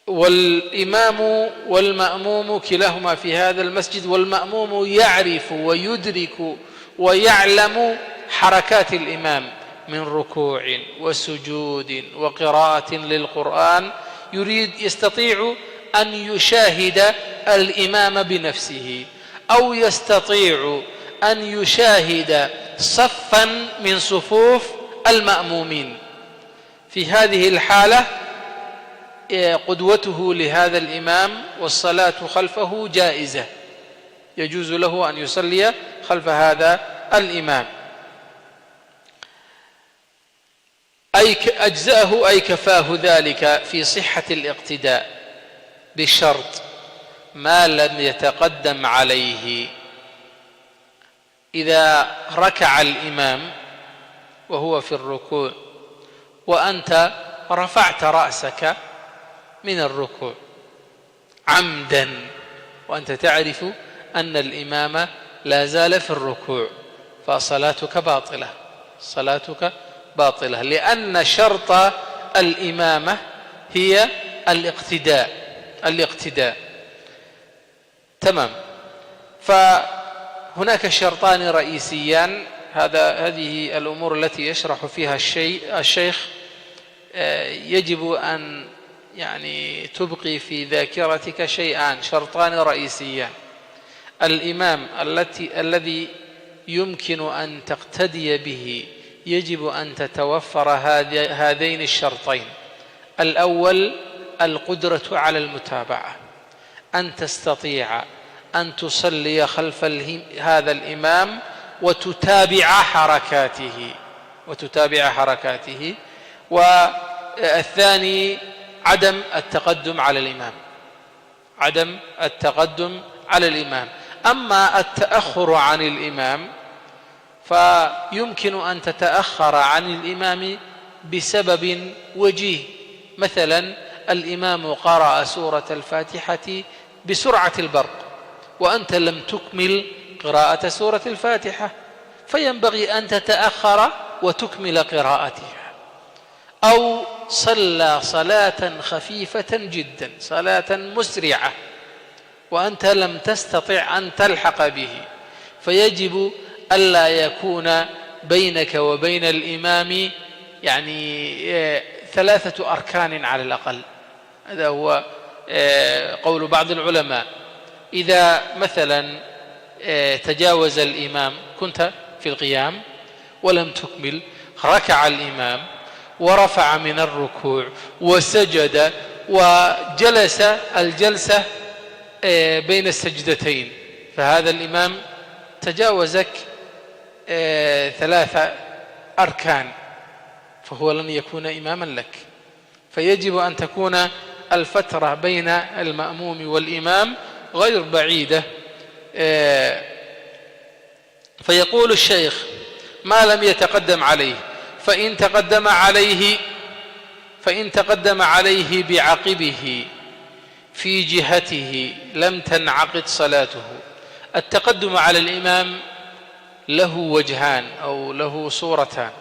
A: والإمام والمأموم كلاهما في هذا المسجد، والمأموم يعرف ويدرك ويعلم حركات الإمام من ركوع وسجود وقراءة للقرآن، يستطيع أن يشاهد الإمام بنفسه، أو يستطيع أن يشاهد صفا من صفوف المأمومين. في هذه الحالة قدوته لهذا الإمام والصلاة خلفه جائزة، يجوز له أن يصلي خلف هذا الإمام. أي أجزأه، أي كفاه ذلك في صحة الاقتداء، بشرط ما لم يتقدم عليه. إذا ركع الإمام وهو في الركوع وأنت رفعت رأسك من الركوع عمدا، وأنت تعرف أن الإمام لا زال في الركوع، فصلاتك باطلة، صلاتك باطلة، لأن شرط الإمامة هي الاقتداء. تمام. فهناك شرطان رئيسيان، هذه الأمور التي يشرح فيها الشيخ يجب أن تبقي في ذاكرتك شرطان رئيسيان. الإمام الذي يمكن أن تقتدي به يجب أن تتوفر هذين الشرطين. الأول القدرة على المتابعة، أن تستطيع أن تصلي خلف هذا الإمام وتتابع حركاته. والثاني عدم التقدم على الإمام. أما التأخر عن الإمام فيمكن أن تتأخر عن الإمام بسبب وجيه، مثلا الإمام قرأ سورة الفاتحة بسرعة البرق وأنت لم تكمل قراءة سورة الفاتحة، فينبغي أن تتأخر وتكمل قراءتها. أو صلى صلاة خفيفة جدا، صلاة مسرعة، وأنت لم تستطع أن تلحق به، فيجب ألا يكون بينك وبين الإمام 3 أركان على الأقل. هذا هو قول بعض العلماء. إذا مثلا تجاوز الإمام، كنت في القيام ولم تكمل، ركع الإمام ورفع من الركوع وسجد وجلس الجلسة بين السجدتين، فهذا الإمام تجاوزك 3 أركان، فهو لن يكون إماما لك. فيجب أن تكون الفترة بين المأموم والإمام غير بعيدة. فيقول الشيخ: ما لم يتقدم عليه، فإن تقدم عليه بعقبه في جهته لم تنعقد صلاته. التقدم على الإمام له وجهان أو له صورتان.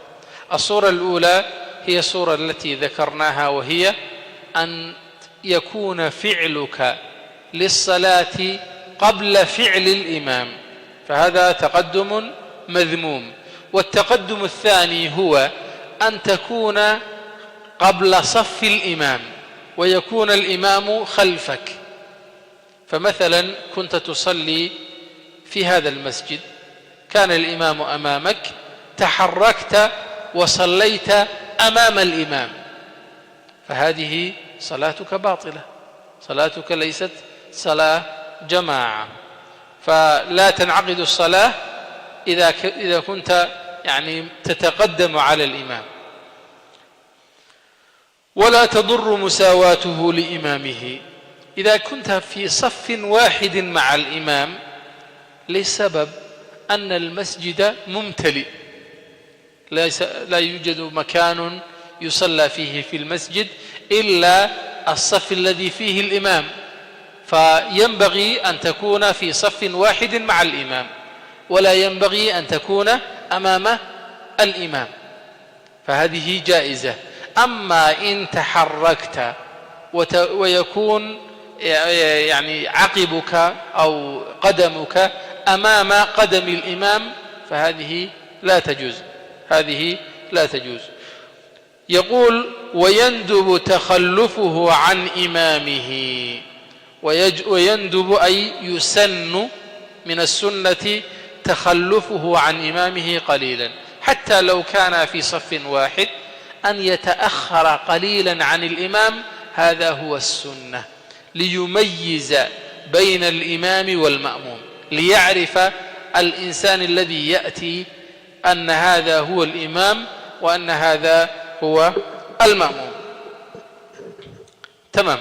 A: الصورة الأولى هي الصورة التي ذكرناها، وهي أن يكون فعلك للصلاة قبل فعل الإمام، فهذا تقدم مذموم. والتقدم الثاني هو أن تكون قبل صف الإمام ويكون الإمام خلفك. فمثلا كنت تصلي في هذا المسجد، كان الإمام أمامك، تحركت وصليت أمام الإمام، فهذه صلاتك باطلة، صلاتك ليست صلاة جماعة. فلا تنعقد الصلاة إذا كنت تتقدم على الإمام، ولا تضر مساواته لإمامه. إذا كنت في صف واحد مع الإمام لسبب أن المسجد ممتلئ، لا يوجد مكان يصلى فيه في المسجد إلا الصف الذي فيه الإمام، فينبغي أن تكون في صف واحد مع الإمام، ولا ينبغي أن تكون أمام الإمام، فهذه جائزة. أما إن تحركت ويكون عقبك أو قدمك أمام قدم الإمام فهذه لا تجوز، هذه لا تجوز. يقول: ويندب تخلفه عن إمامه. ويندب أي يسن، من السنة تخلفه عن إمامه قليلا، حتى لو كان في صف واحد أن يتأخر قليلا عن الإمام، هذا هو السنة، ليميز بين الإمام والمأموم، ليعرف الإنسان الذي يأتي أن هذا هو الإمام وأن هذا هو المأموم. تمام.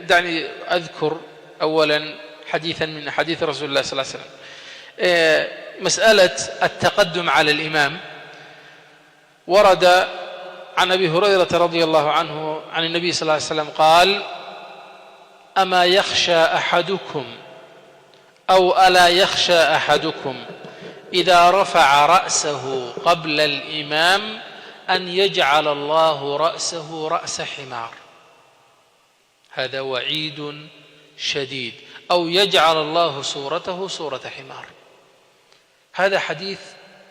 A: دعني أذكر أولا حديثا من حديث رسول الله صلى الله عليه وسلم. مسألة التقدم على الإمام ورد عن أبي هريرة رضي الله عنه عن النبي صلى الله عليه وسلم قال: أما يخشى أحدكم أو ألا يخشى أحدكم إذا رفع رأسه قبل الإمام أن يجعل الله رأسه رأس حمار. هذا وعيد شديد، أو يجعل الله صورته صورة حمار. هذا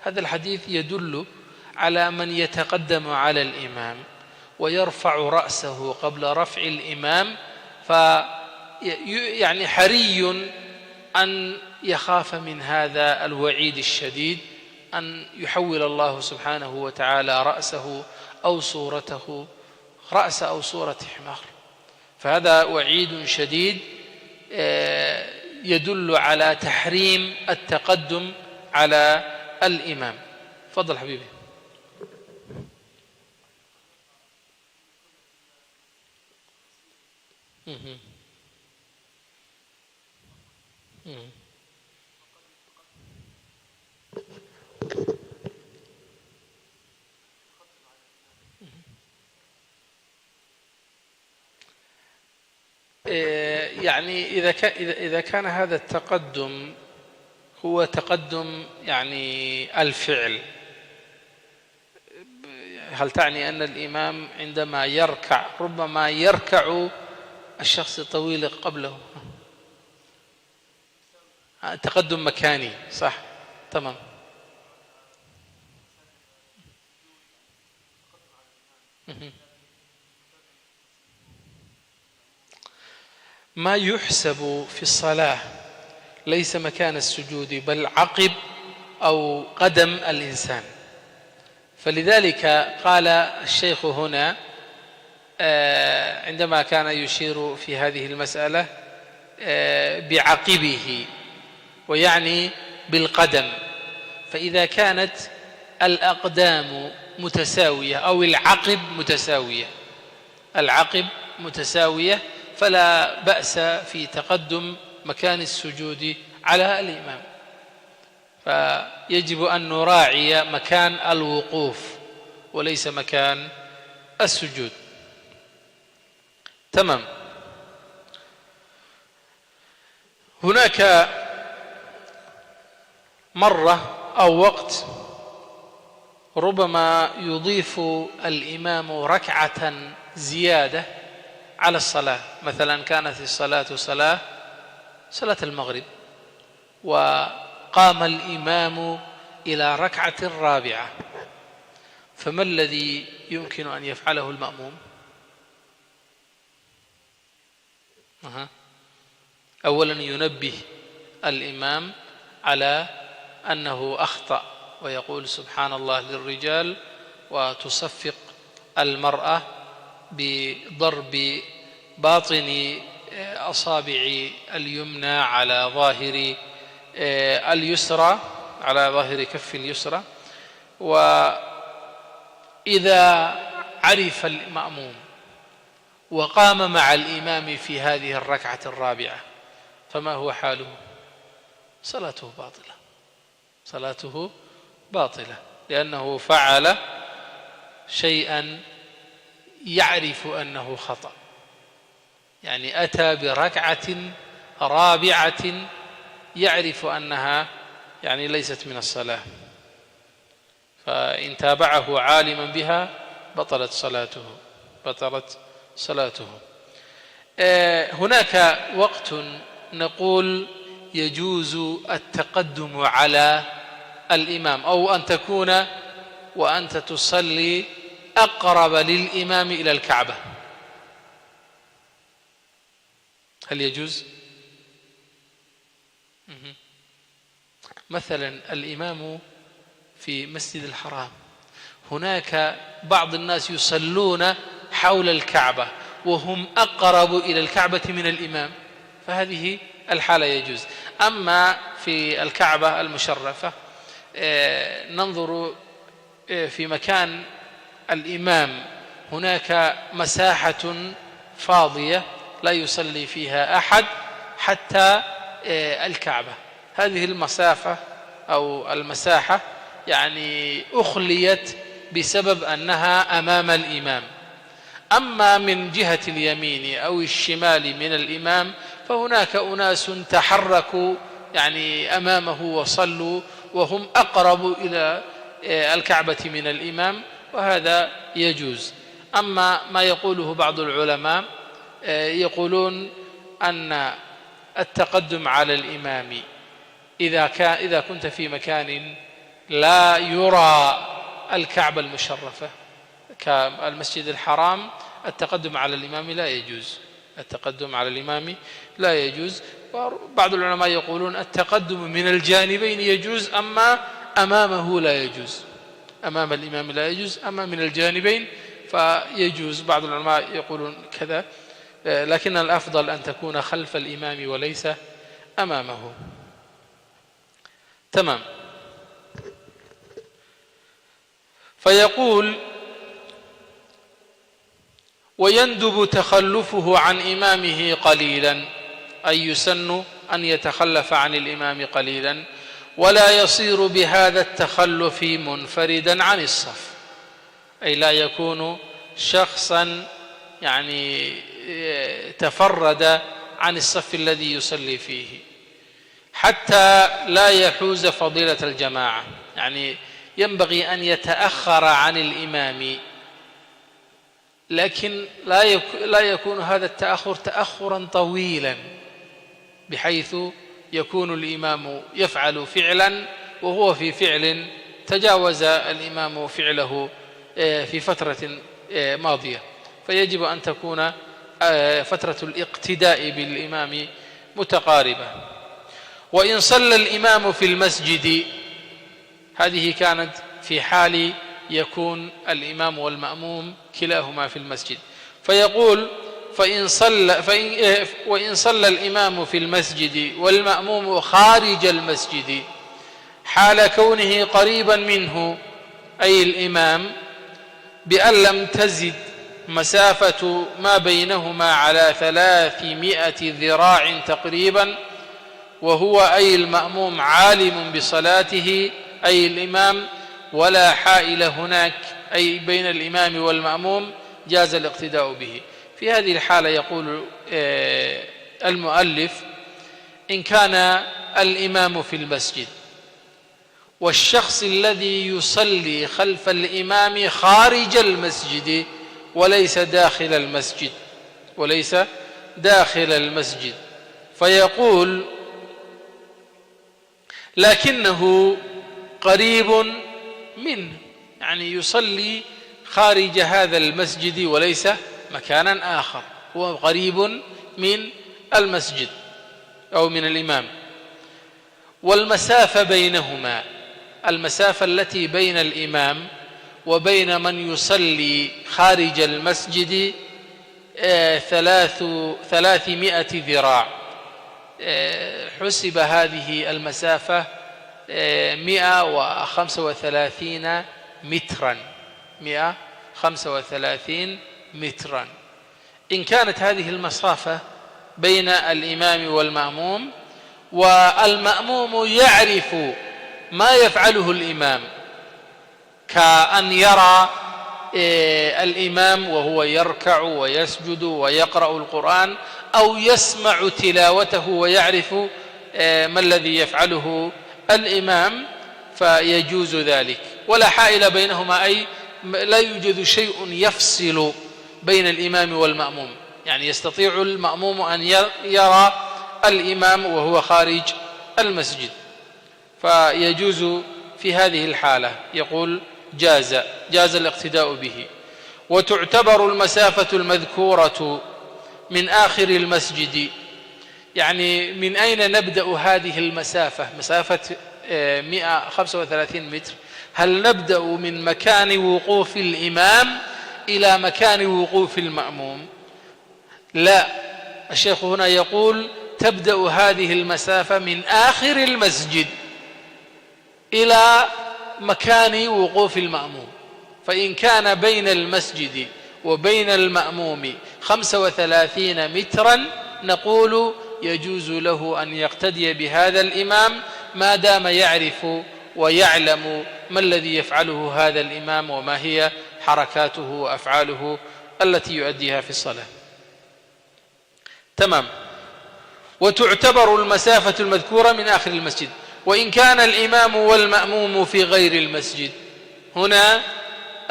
A: الحديث يدل على من يتقدم على الإمام ويرفع رأسه قبل رفع الإمام، حري أن يخاف من هذا الوعيد الشديد، أن يحول الله سبحانه وتعالى رأسه أو صورته رأس أو صورة حمار. فهذا وعيد شديد يدل على تحريم التقدم على الإمام. تفضل حبيبي. إذا كان هذا التقدم هو تقدم الفعل، هل تعني أن الإمام عندما يركع ربما يركع الشخص الطويل قبله؟ تقدم مكاني، صح؟ تمام. ما يحسب في الصلاة ليس مكان السجود، بل عقب أو قدم الإنسان. فلذلك قال الشيخ هنا عندما كان يشير في هذه المسألة بعقبه، ويعني بالقدم. فإذا كانت الأقدام متساوية أو العقب متساوية فلا بأس في تقدم مكان السجود على الإمام، فيجب أن نراعي مكان الوقوف وليس مكان السجود. تمام. هناك مرة أو وقت ربما يضيف الإمام ركعة زيادة على الصلاة، مثلا كانت الصلاة صلاة المغرب وقام الإمام إلى ركعة رابعة، فما الذي يمكن أن يفعله المأموم؟ أولا ينبه الإمام على أنه أخطأ ويقول سبحان الله للرجال، وتصفق المرأة بضرب باطن أصابع اليمنى على ظاهر اليسرى، على ظاهر كف اليسرى. وإذا عرف المأموم وقام مع الإمام في هذه الركعة الرابعة فما هو حاله؟ صلاته باطلة، لأنه فعل شيئا يعرف أنه خطأ، يعني أتى بركعة رابعة يعرف أنها يعني ليست من الصلاة، فإن تابعه عالما بها بطلت صلاته. هناك وقت نقول يجوز التقدم على الإمام، أو أن تكون وأنت تصلي أقرب للإمام إلى الكعبة، هل يجوز؟ مثلا الإمام في مسجد الحرام، هناك بعض الناس يصلون حول الكعبة وهم أقرب إلى الكعبة من الإمام، فهذه الحالة يجوز. أما في الكعبة المشرفة ننظر في مكان الإمام هناك مساحة فاضية لا يصلي فيها أحد حتى الكعبة، هذه المسافة أو المساحة يعني أخليت بسبب أنها أمام الإمام. أما من جهة اليمين أو الشمال من الإمام فهناك أناس تحركوا يعني أمامه وصلوا وهم أقرب إلى الكعبة من الإمام، وهذا يجوز. أما ما يقوله بعض العلماء يقولون أن التقدم على الإمام إذا كنت في مكان لا يرى الكعبة المشرفة كالمسجد الحرام، التقدم على الإمام لا يجوز. وبعض العلماء يقولون التقدم من الجانبين يجوز، أما أمامه لا يجوز، أمام الإمام لا يجوز، أما من الجانبين فيجوز. بعض العلماء يقولون كذا، لكن الأفضل أن تكون خلف الإمام وليس أمامه. تمام. فيقول ويندب تخلفه عن إمامه قليلا، أي يسن أن يتخلف عن الإمام قليلا، ولا يصير بهذا التخلف منفردا عن الصف، أي لا يكون شخصا يعني تفرد عن الصف الذي يصلي فيه، حتى لا يحوز فضيلة الجماعة، يعني ينبغي أن يتأخر عن الإمام، لكن لا يكون هذا التأخر تأخرا طويلا بحيث يكون الإمام يفعل فعلا وهو في فعل تجاوز الإمام فعله في فترة ماضية، فيجب أن تكون فترة الاقتداء بالإمام متقاربة. وإن صلى الإمام في المسجد، هذه كانت في حال يكون الإمام والمأموم كلاهما في المسجد، فيقول وإن صلى الإمام في المسجد والمأموم خارج المسجد حال كونه قريبا منه أي الإمام بأن لم تزد مسافة ما بينهما على 300 ذراع تقريبا، وهو أي المأموم عالم بصلاته أي الإمام، ولا حائل هناك أي بين الإمام والمأموم، جاز الاقتداء به. في هذه الحالة يقول المؤلف: إن كان الإمام في المسجد والشخص الذي يصلي خلف الإمام خارج المسجد وليس داخل المسجد فيقول: لكنه قريب منه، يعني يصلي خارج هذا المسجد وليس مكانا آخر، هو قريب من المسجد أو من الإمام. والمسافة بينهما، المسافة التي بين الإمام وبين من يصلي خارج المسجد 300 ذراع. حسب هذه المسافة 135 مترا، 135 مترا. إن كانت هذه المسافة بين الإمام والمأموم، والمأموم يعرف ما يفعله الإمام، كأن يرى الإمام وهو يركع ويسجد ويقرأ القرآن، أو يسمع تلاوته ويعرف ما الذي يفعله الإمام، فيجوز ذلك. ولا حائل بينهما، أي لا يوجد شيء يفصل بين الإمام والمأموم، يعني يستطيع المأموم أن يرى الإمام وهو خارج المسجد، فيجوز في هذه الحالة. يقول: جاز الاقتداء به. وتعتبر المسافة المذكورة من آخر المسجد، يعني من أين نبدأ هذه المسافة؟ مسافة 135 متر، هل نبدأ من مكان وقوف الإمام إلى مكان وقوف المأموم؟ لا، الشيخ هنا يقول: تبدأ هذه المسافة من آخر المسجد إلى مكان وقوف المأموم. فإن كان بين المسجد وبين المأموم 35 مترا، نقول يجوز له أن يقتدي بهذا الإمام ما دام يعرف ويعلم ما الذي يفعله هذا الإمام وما هي حركاته وأفعاله التي يؤديها في الصلاة. تمام. وتعتبر المسافة المذكورة من آخر المسجد. وإن كان الإمام والمأموم في غير المسجد، هنا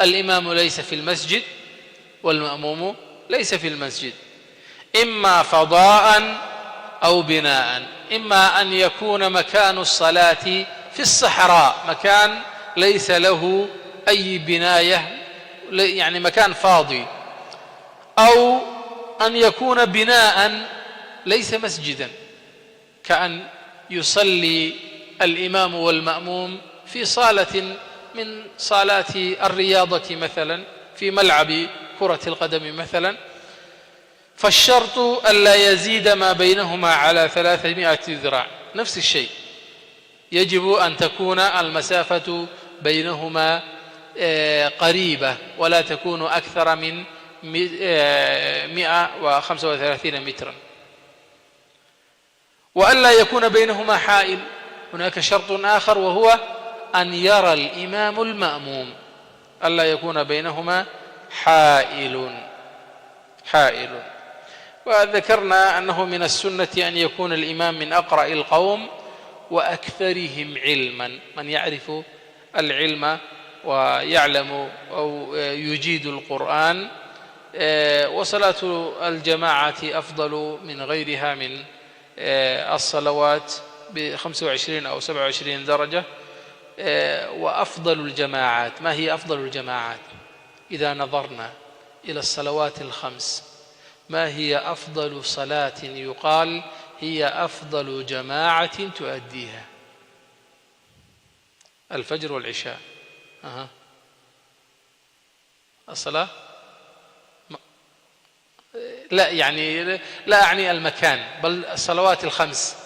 A: الإمام ليس في المسجد والمأموم ليس في المسجد، إما فضاء أو بناء. إما أن يكون مكان الصلاة في الصحراء، مكان ليس له أي بناية، يعني مكان فاضي، أو أن يكون بناء ليس مسجدا، كأن يصلي الإمام والمأموم في صالة من صالات الرياضة مثلا، في ملعب كرة القدم مثلا، فالشرط ألا يزيد ما بينهما على 300 ذراع. نفس الشيء، يجب أن تكون المسافة بينهما قريبة، ولا تكون أكثر من 135 مترا، وألا يكون بينهما حائل. هناك شرط آخر، وهو أن يرى الإمام المأموم، ألا يكون بينهما حائل. وذكرنا أنه من السنة أن يكون الإمام من أقرأ القوم وأكثرهم علما، من يعرف العلم ويعلم أو يجيد القرآن. وصلاة الجماعة أفضل من غيرها من الصلوات ب25 أو 27 درجة. وأفضل الجماعات، ما هي أفضل الجماعات؟ إذا نظرنا إلى الصلوات الخمس، ما هي أفضل صلاة يقال هي أفضل جماعة تؤديها؟ الفجر والعشاء. الصلاة لا، يعني لا أعني المكان، بل الصلوات الخمس.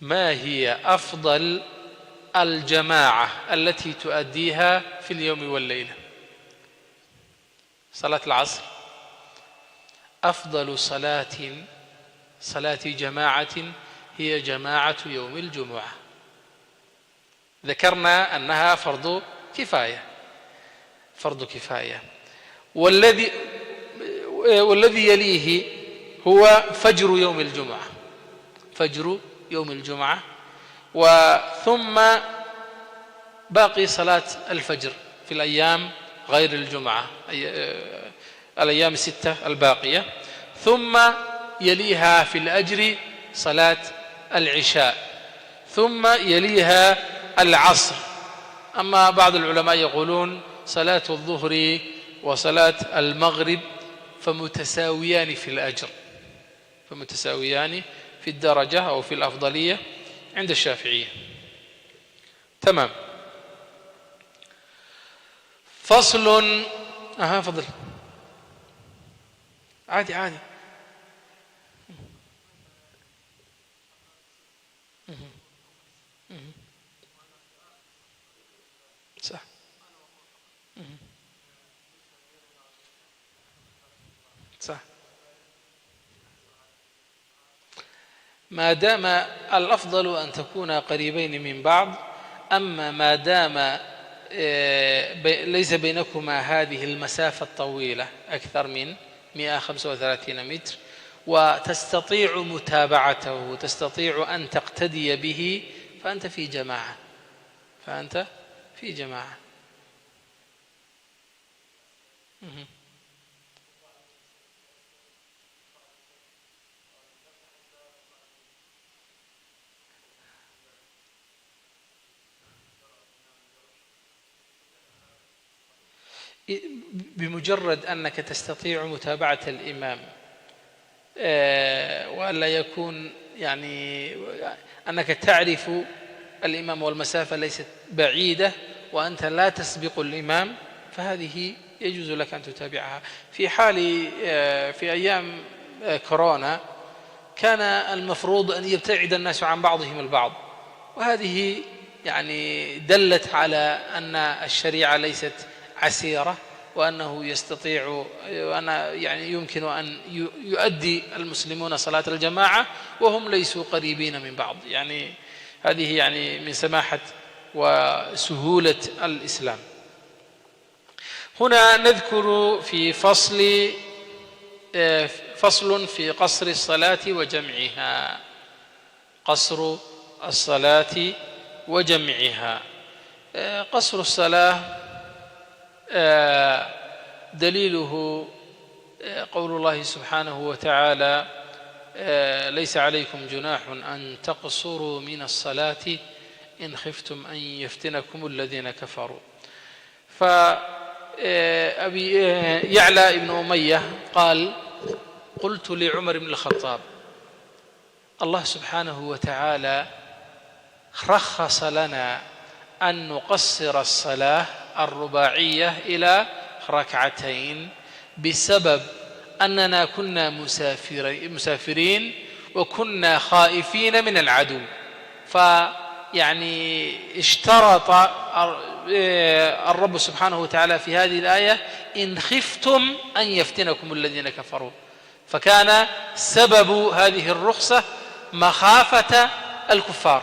A: ما هي أفضل الجماعة التي تؤديها في اليوم والليلة. صلاة العصر أفضل صلاة جماعة هي جماعة يوم الجمعة. ذكرنا أنها فرض كفاية. والذي يليه هو فجر يوم الجمعة، وثم باقي صلاة الفجر في الأيام غير الجمعة، الأيام 6 الباقية، ثم يليها في الأجر صلاة العشاء، ثم يليها العصر. أما بعض العلماء يقولون صلاة الظهر وصلاة المغرب فمتساويان في الأجر، فمتساويان في الدرجة أو في الأفضلية عند الشافعية. تمام. فصل. فضل. عادي. صح. صح. ما دام الأفضل أن تكون قريبين من بعض، أما ما دام ليس بينكما هذه المسافة الطويلة أكثر من 135 متر، وتستطيع متابعته وتستطيع أن تقتدي به، فأنت في جماعة. بمجرد أنك تستطيع متابعة الإمام، وألا يكون يعني أنك تعرف الإمام والمسافة ليست بعيدة وأنت لا تسبق الإمام، فهذه يجوز لك أن تتابعها. في أيام كورونا كان المفروض أن يبتعد الناس عن بعضهم البعض، وهذه يعني دلت على أن الشريعة ليست عسيرة، وأنه يستطيع وأن يعني يمكن أن يؤدي المسلمون صلاة الجماعة وهم ليسوا قريبين من بعض. يعني هذه يعني من سماحة وسهولة الإسلام. هنا نذكر في فصل في قصر الصلاة وجمعها. قصر الصلاة وجمعها. قصر الصلاة دليله قول الله سبحانه وتعالى: ليس عليكم جناح أن تقصروا من الصلاة إن خفتم أن يفتنكم الذين كفروا. فأبي يعلى ابن أمية قال: قلت لعمر بن الخطاب: الله سبحانه وتعالى رخص لنا أن نقصر الصلاة الرباعية إلى 2 بسبب أننا كنا مسافرين وكنا خائفين من العدو، فيعني اشترط الرب سبحانه وتعالى في هذه الآية: إن خفتم أن يفتنكم الذين كفروا، فكان سبب هذه الرخصة مخافة الكفار.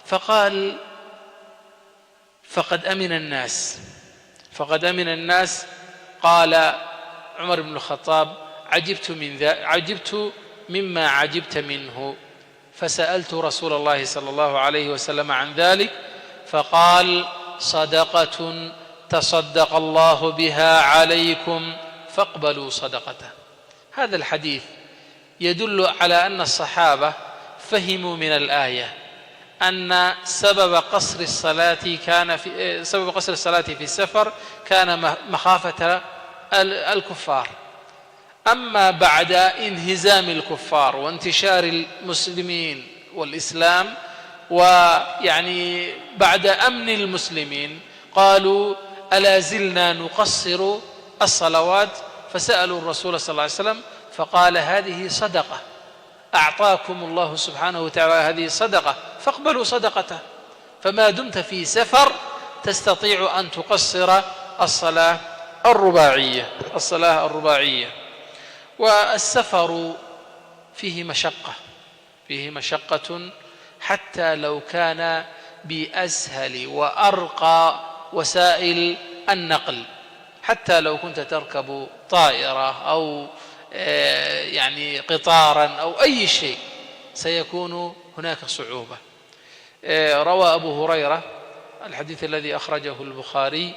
A: فقال: فقد أمن الناس. قال عمر بن الخطاب: عجبت مما عجبت منه، فسألت رسول الله صلى الله عليه وسلم عن ذلك، فقال: صدقة تصدق الله بها عليكم فاقبلوا صدقته. هذا الحديث يدل على أن الصحابة فهموا من الآية أن سبب قصر الصلاة في السفر كان مخافة الكفار. أما بعد انهزام الكفار وانتشار المسلمين والإسلام، ويعني بعد أمن المسلمين، قالوا: ألا زلنا نقصر الصلوات؟ فسألوا الرسول صلى الله عليه وسلم فقال: هذه صدقة، أعطاكم الله سبحانه وتعالى هذه صدقة فاقبلوا صدقته. فما دمت في سفر تستطيع أن تقصر الصلاة الرباعية. والسفر فيه مشقة حتى لو كان بأسهل وأرقى وسائل النقل، حتى لو كنت تركب طائرة أو يعني قطارا أو أي شيء سيكون هناك صعوبة. روى أبو هريرة الحديث الذي أخرجه البخاري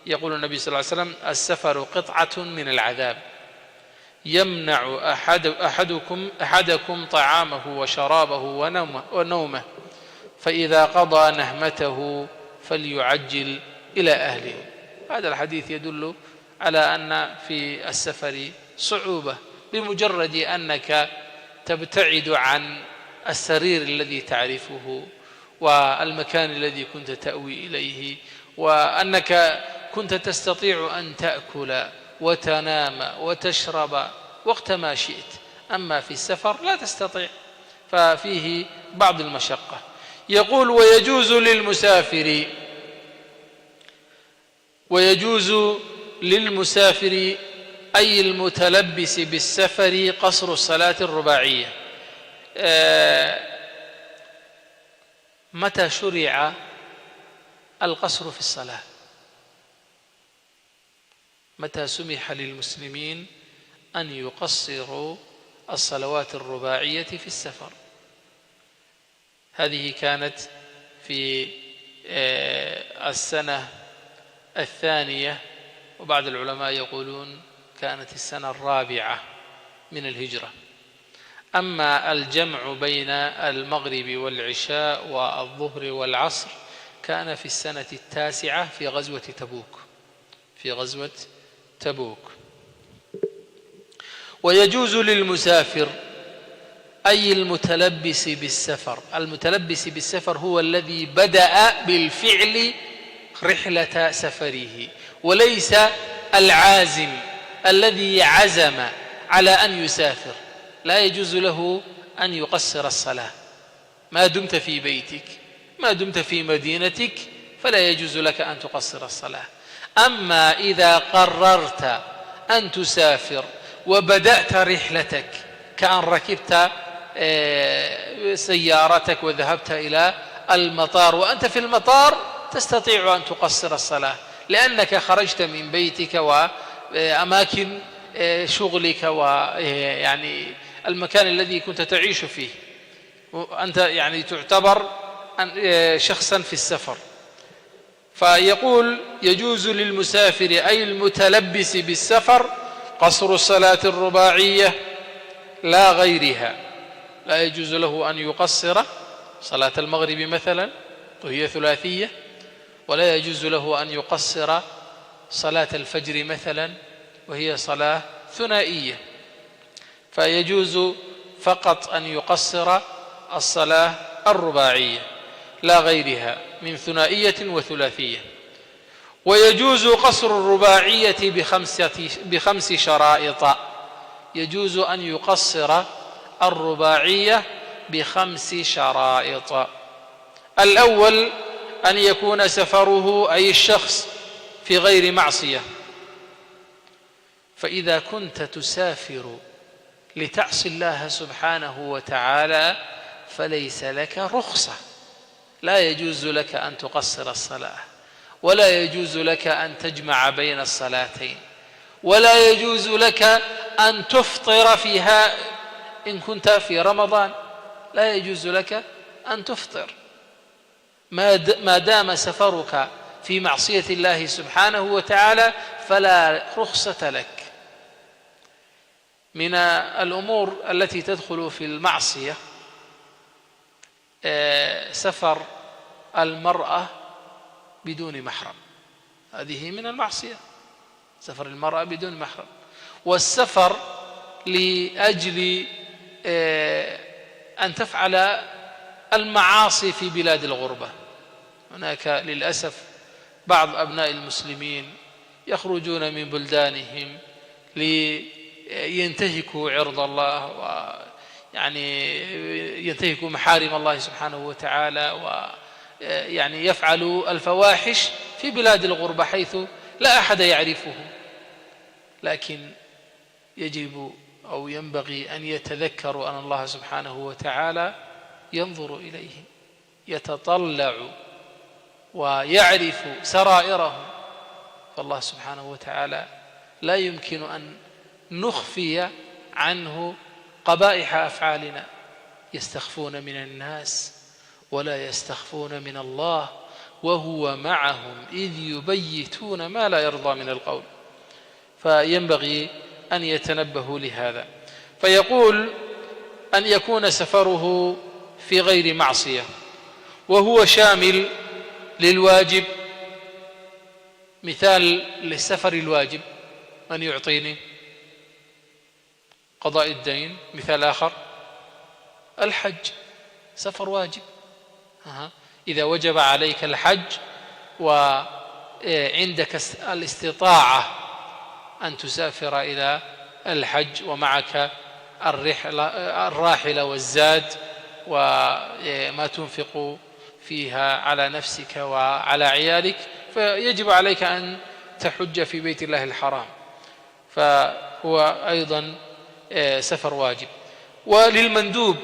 A: يقول النبي صلى الله عليه وسلم: السفر قطعة من العذاب يمنع أحدكم طعامه وشرابه ونومه، فإذا قضى نهمته فليعجل إلى أهله. هذا الحديث يدل على أن في السفر صعوبة بمجرد أنك تبتعد عن السرير الذي تعرفه والمكان الذي كنت تأوي إليه، وأنك كنت تستطيع أن تأكل وتنام وتشرب وقت ما شئت. أما في السفر لا تستطيع، ففيه بعض المشقة. يقول: ويجوز للمسافر أي المتلبس بالسفر قصر الصلاة الرباعية. متى شرع القصر في الصلاة؟ متى سمح للمسلمين أن يقصروا الصلوات الرباعية في السفر؟ هذه كانت في السنة الثانية، وبعض العلماء يقولون كانت السنة الرابعة من الهجرة. أما الجمع بين المغرب والعشاء والظهر والعصر كان في السنة التاسعة في غزوة تبوك. ويجوز للمسافر أي المتلبس بالسفر. المتلبس بالسفر هو الذي بدأ بالفعل رحلة سفره، وليس العازم الذي عزم على أن يسافر. لا يجوز له أن يقصر الصلاة ما دمت في بيتك، ما دمت في مدينتك فلا يجوز لك أن تقصر الصلاة. أما إذا قررت أن تسافر وبدأت رحلتك، كأن ركبت سيارتك وذهبت إلى المطار، وأنت في المطار تستطيع أن تقصر الصلاة، لأنك خرجت من بيتك وأماكن شغلك ويعني المكان الذي كنت تعيش فيه، أنت يعني تعتبر شخصا في السفر. فيقول: يجوز للمسافر أي المتلبس بالسفر قصر الصلاة الرباعية لا غيرها. لا يجوز له أن يقصر صلاة المغرب مثلا وهي ثلاثية، ولا يجوز له أن يقصر صلاة الفجر مثلا وهي صلاة ثنائية، فيجوز فقط أن يقصر الصلاة الرباعية لا غيرها من ثنائية وثلاثية. ويجوز قصر الرباعية بخمس شرائط. يجوز أن يقصر الرباعية ب5 شرائط. الأول أن يكون سفره أي الشخص في غير معصية، فإذا كنت تسافر لتعصي الله سبحانه وتعالى فليس لك رخصة، لا يجوز لك أن تقصر الصلاة، ولا يجوز لك أن تجمع بين الصلاتين، ولا يجوز لك أن تفطر فيها. إن كنت في رمضان لا يجوز لك أن تفطر ما دام سفرك في معصية الله سبحانه وتعالى، فلا رخصة لك. من الأمور التي تدخل في المعصية سفر المرأة بدون محرم، هذه من المعصية، سفر المرأة بدون محرم. والسفر لأجل أن تفعل المعاصي في بلاد الغربة. هناك للأسف بعض أبناء المسلمين يخرجون من بلدانهم لينتهكوا عرض الله، ويعني ينتهكوا محارم الله سبحانه وتعالى، يعني يفعل الفواحش في بلاد الغربة حيث لا أحد يعرفه، لكن يجب أو ينبغي أن يتذكروا أن الله سبحانه وتعالى ينظر إليهم، يتطلع ويعرف سرائرهم. فالله سبحانه وتعالى لا يمكن أن نخفي عنه قبائح أفعالنا. يستخفون من الناس ولا يستخفون من الله وهو معهم إذ يبيتون ما لا يرضى من القول. فينبغي أن يتنبهوا لهذا. فيقول أن يكون سفره في غير معصية، وهو شامل للواجب. مثال للسفر الواجب من يعطيني؟ قضاء الدين. مثال آخر الحج، سفر واجب. إذا وجب عليك الحج وعندك الاستطاعة أن تسافر إلى الحج ومعك الراحلة والزاد وما تنفق فيها على نفسك وعلى عيالك، فيجب عليك أن تحج في بيت الله الحرام، فهو أيضا سفر واجب. وللمندوب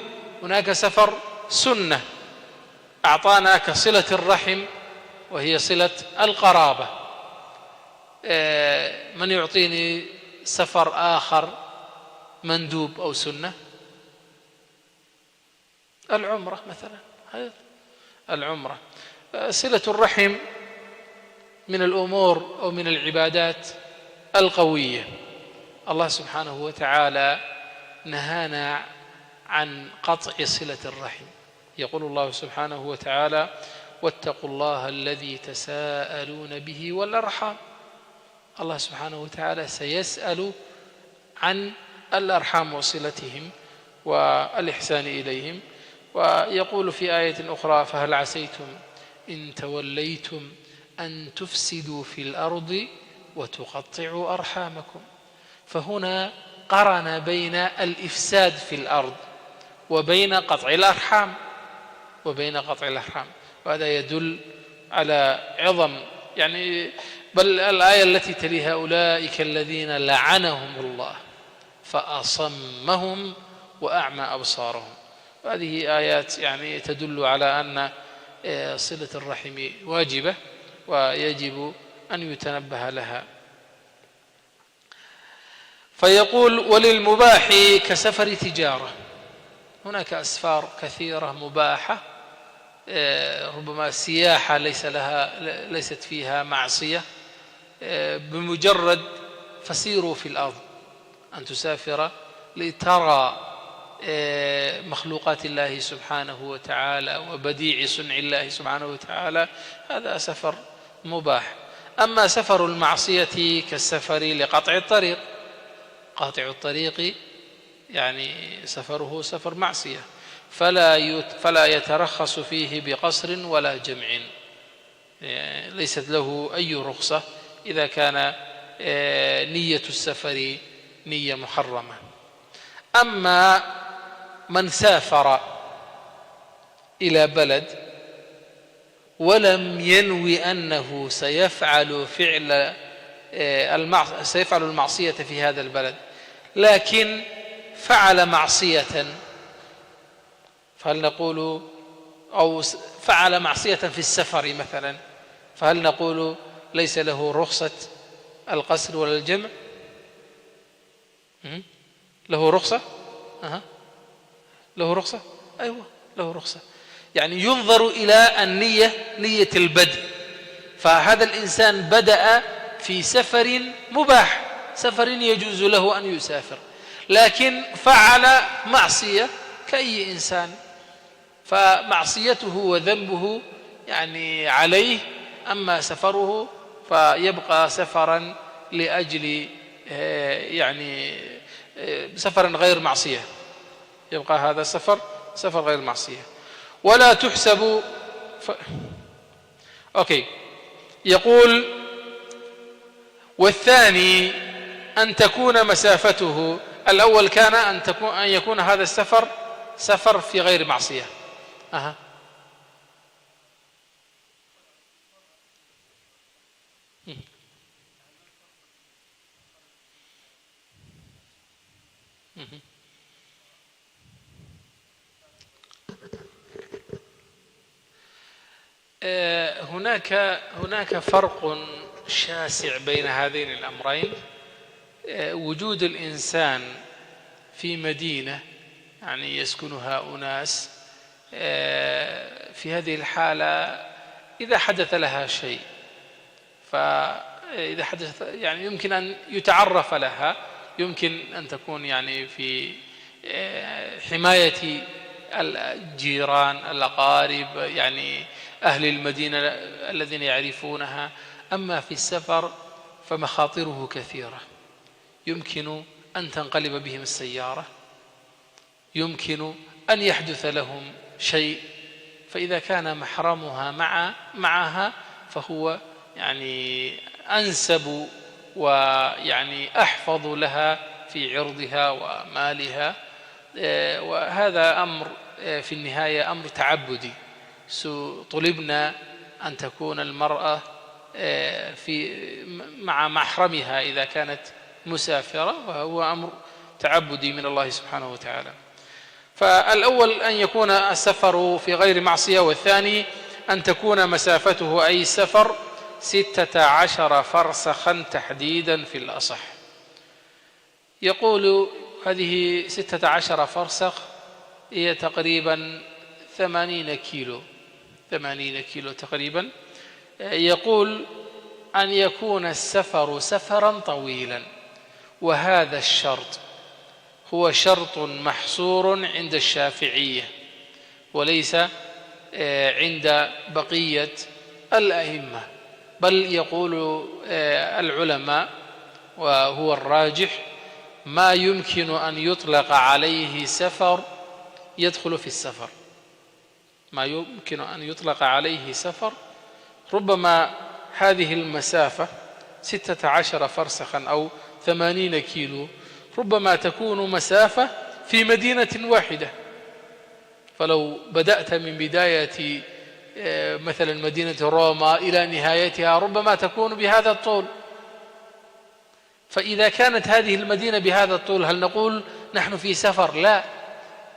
A: هناك سفر سنة أعطانا كصلة الرحم وهي صلة القرابة. من يعطيني سفر آخر مندوب أو سنة؟ العمرة مثلا. العمرة صلة الرحم من الأمور أو من العبادات القوية. الله سبحانه وتعالى نهانا عن قطع صلة الرحم. يقول الله سبحانه وتعالى: واتقوا الله الذي تساءلون به والأرحام. الله سبحانه وتعالى سيسأل عن الأرحام وصلتهم والإحسان إليهم. ويقول في آية أخرى: فهل عسيتم إن توليتم أن تفسدوا في الأرض وتقطعوا أرحامكم. فهنا قرن بين الإفساد في الأرض وبين قطع الأرحام وهذا يدل على عظم بل الآية التي تليها: أولئك الذين لعنهم الله فأصمهم وأعمى أبصارهم. هذه آيات تدل على أن صلة الرحم واجبة ويجب أن يتنبه لها. فيقول: وللمباح كسفر تجارة. هناك أسفار كثيرة مباحة، ربما السياحة ليست فيها معصية، بمجرد فسيروا في الأرض، أن تسافر لترى مخلوقات الله سبحانه وتعالى وبديع صنع الله سبحانه وتعالى، هذا سفر مباح. أما سفر المعصية كالسفر لقطع الطريق، قاطع الطريق سفره سفر معصية، فلا يترخص فيه بقصر ولا جمع، ليست له أي رخصة إذا كان نية السفر نية محرمة. أما من سافر إلى بلد ولم ينوي أنه سيفعل المعصية في هذا البلد، لكن فعل معصية، فهل نقول أو فعل معصية في السفر مثلا، فهل نقول ليس له رخصة القصر ولا الجمع؟ له رخصة؟ له رخصة؟ أيوة له رخصة. ينظر إلى النية، نية البدء. فهذا الإنسان بدأ في سفر مباح، سفر يجوز له أن يسافر، لكن فعل معصية كأي إنسان، فمعصيته وذنبه عليه. أما سفره فيبقى سفرا لأجل سفرا غير معصية، يبقى هذا سفر غير معصية ولا تحسب أوكي. يقول: والثاني أن تكون مسافته، الأول كان أن يكون هذا السفر سفر في غير معصية. هناك فرق شاسع بين هذين الأمرين. وجود الإنسان في مدينة يعني يسكنها أناس، في هذه الحالة إذا حدث لها شيء، فإذا حدث يعني يمكن أن يتعرف لها، يمكن أن تكون يعني في حماية الجيران الأقارب، يعني أهل المدينة الذين يعرفونها. أما في السفر فمخاطره كثيرة، يمكن أن تنقلب بهم السيارة، يمكن أن يحدث لهم شيء، فإذا كان محرمها معها فهو يعني أنسب ويعني أحفظ لها في عرضها ومالها. وهذا أمر في النهاية أمر تعبدي، طلبنا أن تكون المرأة مع محرمها إذا كانت مسافرة، وهو أمر تعبدي من الله سبحانه وتعالى. فالأول أن يكون السفر في غير معصية، والثاني أن تكون مسافته أي السفر 16 فرسخا تحديدا في الأصح. يقول هذه 16 فرسخ هي تقريبا 80 كيلو تقريبا. يقول أن يكون السفر سفرا طويلا، وهذا الشرط هو شرط محصور عند الشافعية وليس عند بقية الأئمة، بل يقول العلماء وهو الراجح ما يمكن أن يطلق عليه سفر يدخل في السفر، ما يمكن أن يطلق عليه سفر. ربما هذه المسافة 16 فرسخا أو 80 كيلو ربما تكون مسافة في مدينة واحدة، فلو بدأت من بداية مثلا مدينة روما إلى نهايتها ربما تكون بهذا الطول. فإذا كانت هذه المدينة بهذا الطول هل نقول نحن في سفر؟ لا،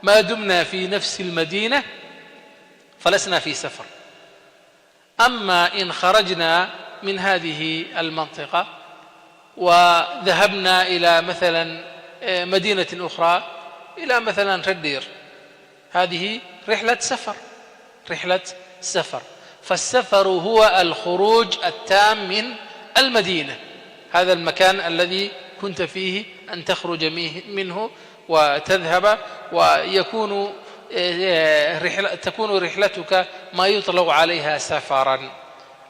A: ما دمنا في نفس المدينة فلسنا في سفر. أما إن خرجنا من هذه المنطقة وذهبنا إلى مثلا مدينة أخرى، إلى مثلا ردير، هذه رحلة سفر. فالسفر هو الخروج التام من المدينة، هذا المكان الذي كنت فيه أن تخرج منه وتذهب، ويكون تكون رحلتك ما يطلق عليها سفرا.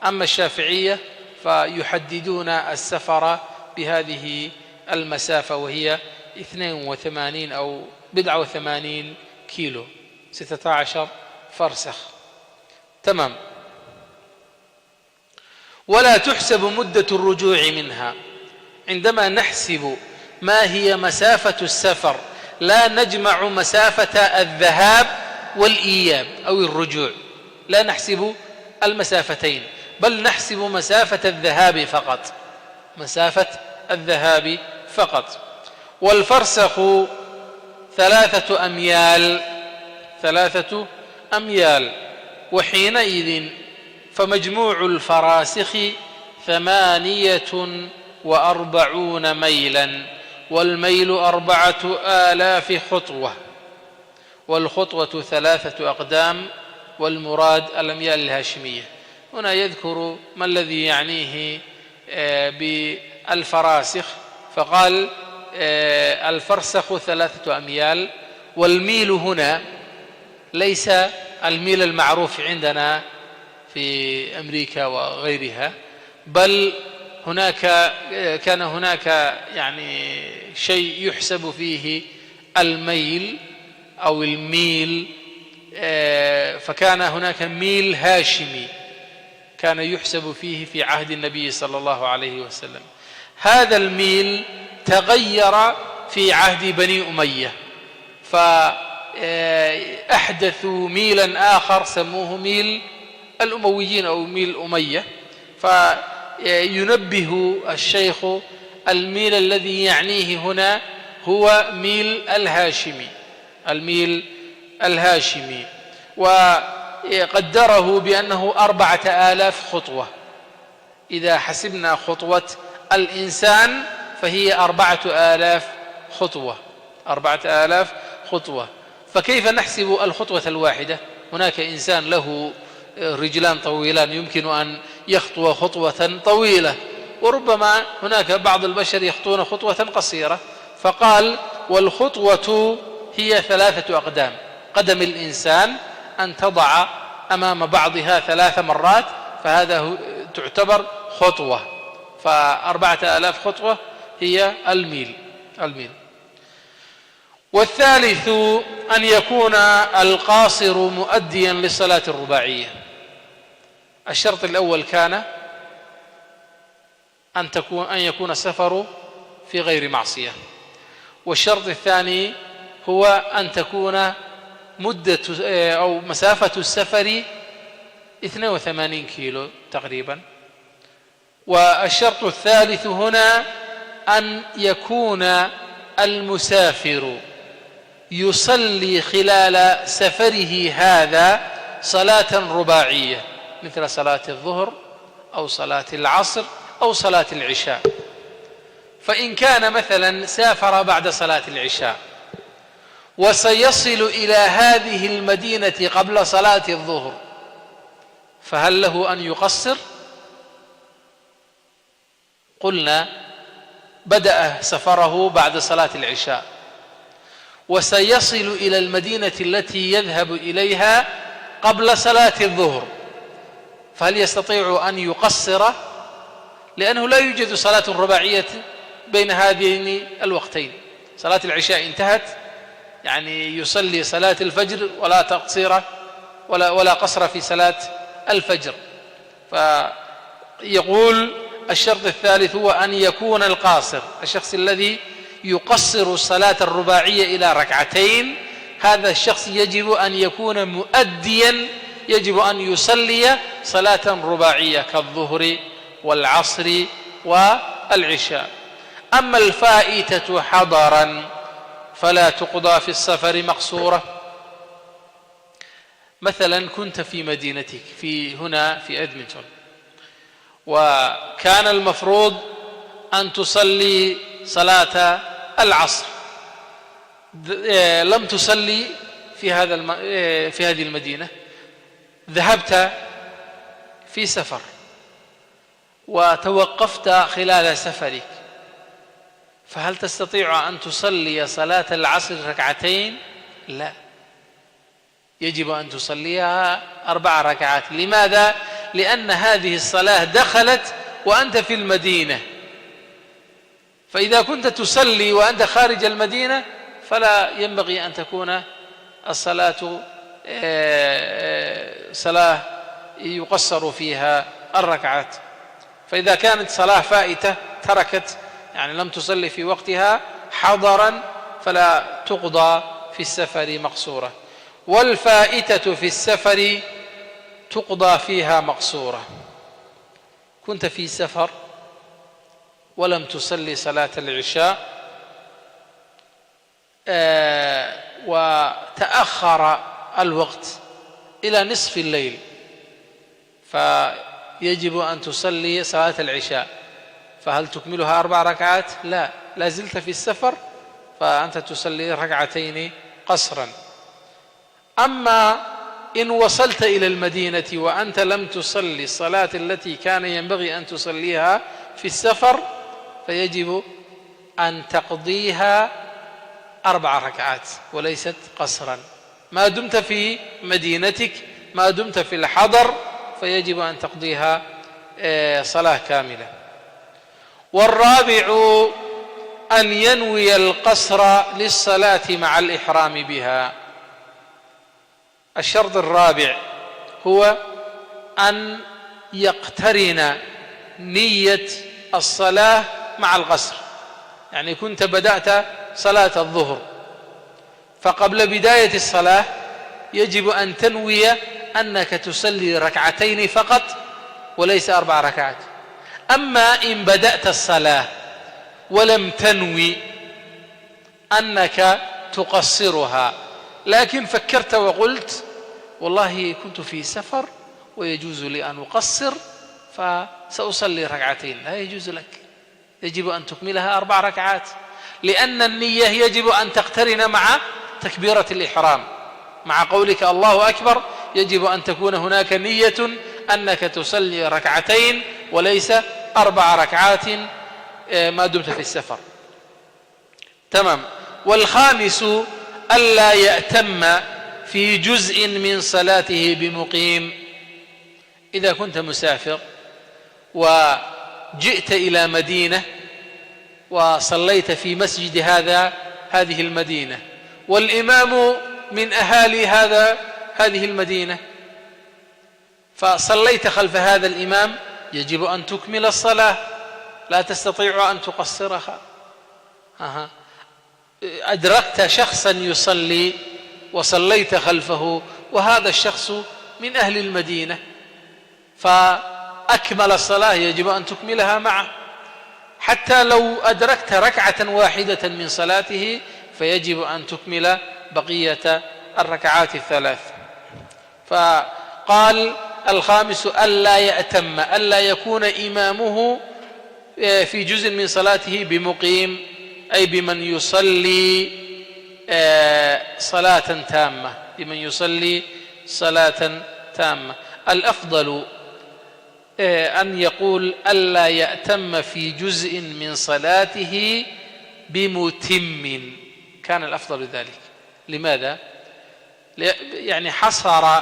A: أما الشافعية فيحددون السفر بهذه المسافة، وهي 82 أو 87 كيلو، 16 فرسخ. تمام. ولا تحسب مدة الرجوع منها. عندما نحسب ما هي مسافة السفر لا نجمع مسافة الذهاب والإياب أو الرجوع، لا نحسب المسافتين، بل نحسب مسافة الذهاب فقط. والفرسخ 3 أميال، وحينئذ فمجموع الفراسخ 48 ميلا، والميل 4000 خطوة، والخطوة 3 أقدام، والمراد الأميال الهاشمية. هنا يذكر ما الذي يعنيه بالفراسخ، فقال الفرسخ 3 أميال. والميل هنا ليس الميل المعروف عندنا في أمريكا وغيرها، بل كان هناك يعني شيء يحسب فيه الميل أو الميل، فكان هناك ميل هاشمي كان يحسب فيه في عهد النبي صلى الله عليه وسلم. هذا الميل تغير في عهد بني أمية، فأحدثوا ميلا آخر سموه ميل الأمويين أو ميل أمية. فينبه الشيخ الميل الذي يعنيه هنا هو ميل الهاشمي، الميل الهاشمي، وقدره بأنه 4000 خطوة. إذا حسبنا خطوة الإنسان فهي 4000 خطوة، 4000 خطوة. فكيف نحسب الخطوة الواحدة؟ هناك إنسان له رجلان طويلان يمكن أن يخطو خطوة طويلة، وربما هناك بعض البشر يخطون خطوة قصيرة، فقال والخطوة هي 3 أقدام. قدم الإنسان أن تضع أمام بعضها 3 مرات، فهذا تعتبر خطوة. ف4000 خطوة هي الميل. والثالث أن يكون القاصر مؤديا للصلاة الرباعية. الشرط الأول كان أن يكون السفر في غير معصية، والشرط الثاني هو أن تكون مدة أو مسافة السفر 82 كيلو تقريبا. والشرط الثالث هنا أن يكون المسافر يصلي خلال سفره هذا صلاة رباعية، مثل صلاة الظهر أو صلاة العصر أو صلاة العشاء. فإن كان مثلا سافر بعد صلاة العشاء وسيصل إلى هذه المدينة قبل صلاة الظهر، فهل له أن يقصر؟ قلنا بدأ سفره بعد صلاة العشاء وسيصل إلى المدينة التي يذهب إليها قبل صلاة الظهر، فهل يستطيع أن يقصر؟ لأنه لا يوجد صلاة رباعية بين هذين الوقتين. صلاة العشاء انتهت، يعني يصلي صلاة الفجر ولا تقصير ولا قصر في صلاة الفجر. فيقول الشرط الثالث هو أن يكون القاصر، الشخص الذي يقصر الصلاة الرباعية إلى 2 هذا الشخص يجب أن يكون مؤديا، يجب أن يصلي صلاة رباعية كالظهر والعصر والعشاء. أما الفائتة حضرا فلا تقضى في السفر مقصورة. مثلا كنت في مدينتك هنا في إدمنتون، وكان المفروض أن تصلي صلاة العصر، لم تصلي في هذه المدينة، ذهبت في سفر وتوقفت خلال سفرك، فهل تستطيع أن تصلي صلاة العصر 2؟ لا، يجب أن تصليها 4 ركعات. لماذا؟ لأن هذه الصلاة دخلت وأنت في المدينة، فإذا كنت تصلي وأنت خارج المدينة فلا ينبغي أن تكون الصلاة صلاة يقصر فيها الركعات. فإذا كانت صلاة فائتة تركت، يعني لم تصلي في وقتها حضرا، فلا تقضى في السفر مقصورة. والفائتة في السفر تقضى فيها مقصورة. كنت في سفر ولم تصلي صلاة العشاء وتأخر الوقت إلى نصف الليل، فيجب أن تصلي صلاة العشاء، فهل تكملها 4 ركعات؟ لا زلت في السفر، فأنت تصلي 2 قصرا. أما إن وصلت إلى المدينة وأنت لم تصلي الصلاة التي كان ينبغي أن تصليها في السفر، فيجب أن تقضيها 4 ركعات وليست قصرا. ما دمت في مدينتك، ما دمت في الحضر، فيجب أن تقضيها صلاة كاملة. والرابع أن ينوي القصر للصلاة مع الإحرام بها. الشرط الرابع هو أن يقترن نية الصلاة مع القصر. يعني كنت بدأت صلاة الظهر، فقبل بداية الصلاة يجب أن تنوي أنك تصلي 2 فقط وليس 4 ركعات. أما إن بدأت الصلاة ولم تنوي أنك تقصرها، لكن فكرت وقلت والله كنت في سفر ويجوز لي أن أقصر فسأصلي ركعتين. لا يجوز لك، يجب أن تكملها 4 ركعات، لأن النية يجب أن تقترن مع تكبيرة الإحرام. مع قولك الله أكبر يجب أن تكون هناك نية أنك تصلي ركعتين وليس 4 ركعات ما دمت في السفر. تمام. والخامس ألا يأتم في جزء من صلاته بمقيم. إذا كنت مسافر وجئت إلى مدينة وصليت في مسجد هذه المدينة، والإمام من أهالي هذه المدينة، فصليت خلف هذا الإمام، يجب أن تكمل الصلاة، لا تستطيع أن تقصرها. أدركت شخصا يصلي وصليت خلفه وهذا الشخص من أهل المدينة فأكمل الصلاة، يجب أن تكملها معه. حتى لو أدركت ركعة واحدة من صلاته فيجب أن تكمل بقية الركعات الثلاث. فقال الخامس ألا يأتم، ألا يكون إمامه في جزء من صلاته بمقيم، أي بمن يصلي صلاة تامة، بمن يصلي صلاة تامة. الأفضل أن يقول ألا يأتم في جزء من صلاته بمتم، كان الأفضل ذلك. لماذا؟ يعني حصر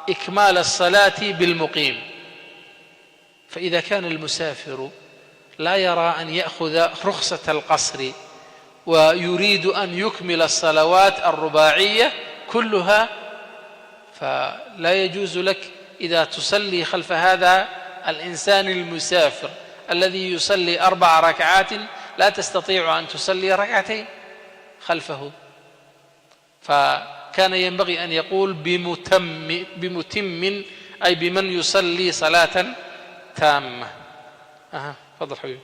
A: إكمال الصلاة بالمقيم، فإذا كان المسافر لا يرى أن يأخذ رخصة القصر ويريد أن يكمل الصلوات الرباعية كلها، فلا يجوز لك إذا تصلي خلف هذا الإنسان المسافر الذي يصلي 4 ركعات لا تستطيع أن تصلي ركعتين خلفه. فكان ينبغي أن يقول بمتم، أي بمن يصلي صلاة تامة. تفضل حبيبي.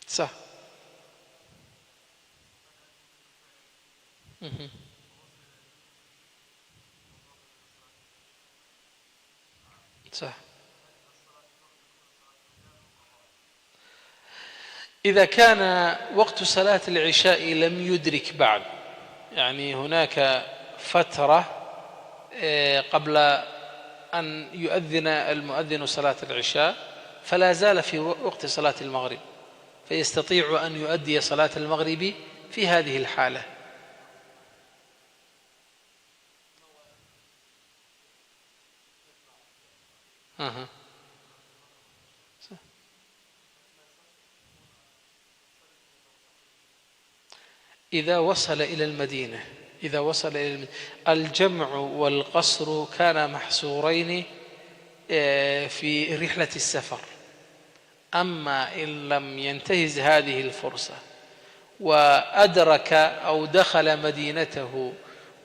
A: صح. صح. إذا كان وقت صلاة العشاء لم يدرك بعد، يعني هناك فترة قبل أن يؤذن المؤذن صلاة العشاء فلا زال في وقت صلاة المغرب، فيستطيع أن يؤدي صلاة المغرب في هذه الحالة. إذا وصل إلى المدينة، الجمع والقصر كان محصورين في رحلة السفر. أما إن لم ينتهز هذه الفرصة وأدرك أو دخل مدينته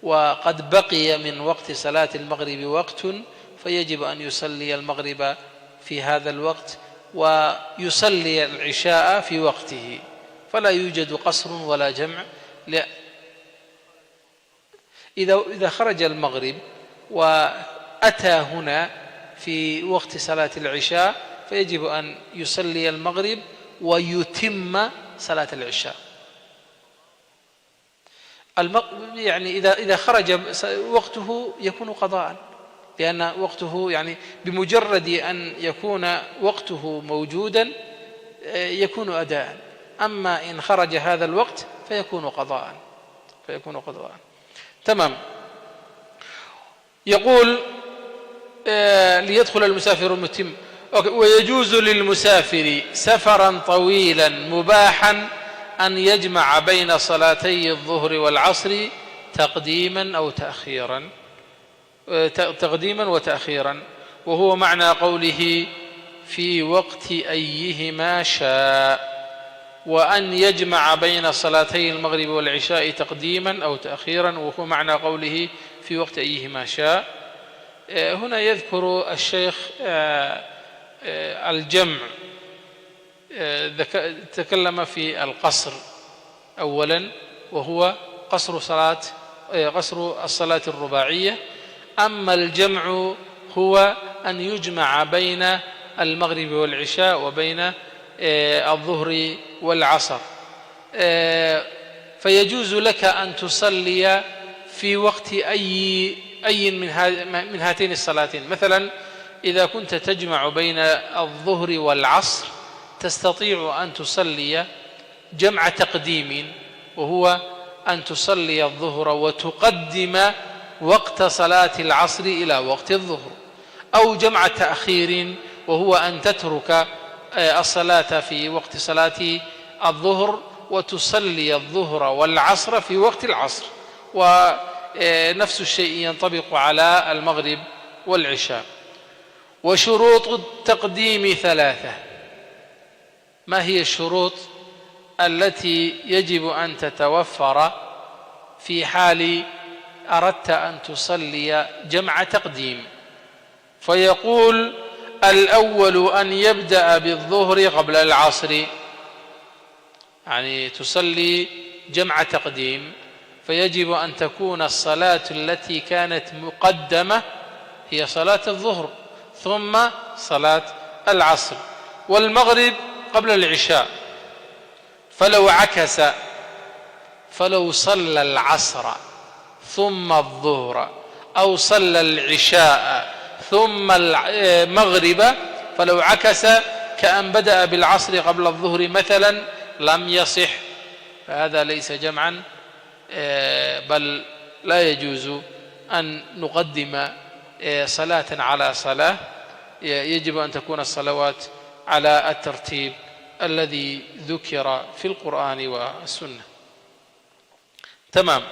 A: وقد بقي من وقت صلاة المغرب وقت، فيجب أن يصلي المغرب في هذا الوقت ويصلي العشاء في وقته، فلا يوجد قصر ولا جمع. إذا خرج المغرب وأتى هنا في وقت صلاة العشاء فيجب أن يصلي المغرب ويتم صلاة العشاء. يعني إذا خرج وقته يكون قضاء، لأن وقته يعني بمجرد أن يكون وقته موجودا يكون أداء، أما إن خرج هذا الوقت فيكون قضاء. تمام. يقول ليدخل المسافر المتم. ويجوز للمسافر سفرا طويلا مباحا أن يجمع بين صلاتي الظهر والعصر تقديما وتأخيرا، وهو معنى قوله في وقت أيهما شاء، وأن يجمع بين صلاتي المغرب والعشاء تقديما أو تأخيرا، وهو معنى قوله في وقت أيهما شاء. هنا يذكر الشيخ الجمع تكلم في القصر أولا، وهو قصر الصلاة الرباعية. أما الجمع هو أن يجمع بين المغرب والعشاء وبين الظهر والعصر، فيجوز لك أن تصلي في وقت أي من هاتين الصلاتين. مثلا إذا كنت تجمع بين الظهر والعصر تستطيع أن تصلي جمع تقديم، وهو أن تصلي الظهر وتقدم وقت صلاة العصر إلى وقت الظهر، أو جمع تأخير، وهو أن تترك الصلاة في وقت صلاة الظهر وتصلي الظهر والعصر في وقت العصر. ونفس الشيء ينطبق على المغرب والعشاء. وشروط التقديم 3. ما هي الشروط التي يجب أن تتوفر في حال أردت أن تصلي جمع تقديم؟ فيقول: الأول أن يبدأ بالظهر قبل العصر، يعني تصلي جمع تقديم، فيجب أن تكون الصلاة التي كانت مقدمة هي صلاة الظهر ثم صلاة العصر، والمغرب قبل العشاء. فلو عكس، فلو صلى العصر ثم الظهر، أو صلى العشاء ثم المغرب، فلو عكس كأن بدأ بالعصر قبل الظهر مثلا لم يصح، فهذا ليس جمعا، بل لا يجوز أن نقدم صلاة على صلاة. يجب أن تكون الصلوات على الترتيب الذي ذكر في القرآن والسنة. تمام.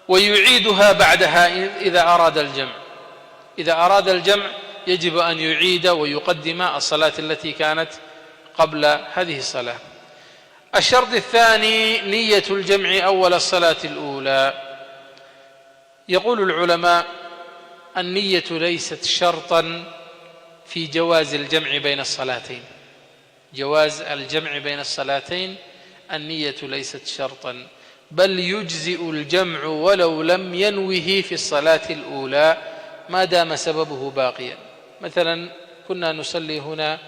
A: ويعيدها بعدها إذا أراد الجمع. إذا أراد الجمع يجب أن يعيد ويقدم الصلاة التي كانت قبل هذه الصلاة. الشرط الثاني نية الجمع أول الصلاة الأولى. يقول العلماء: النية ليست شرطا في جواز الجمع بين الصلاتين. جواز الجمع بين الصلاتين النية ليست شرطا، بل يجزئ الجمع ولو لم ينوه في الصلاة الأولى ما دام سببه باقيا. مثلا كنا نصلي هنا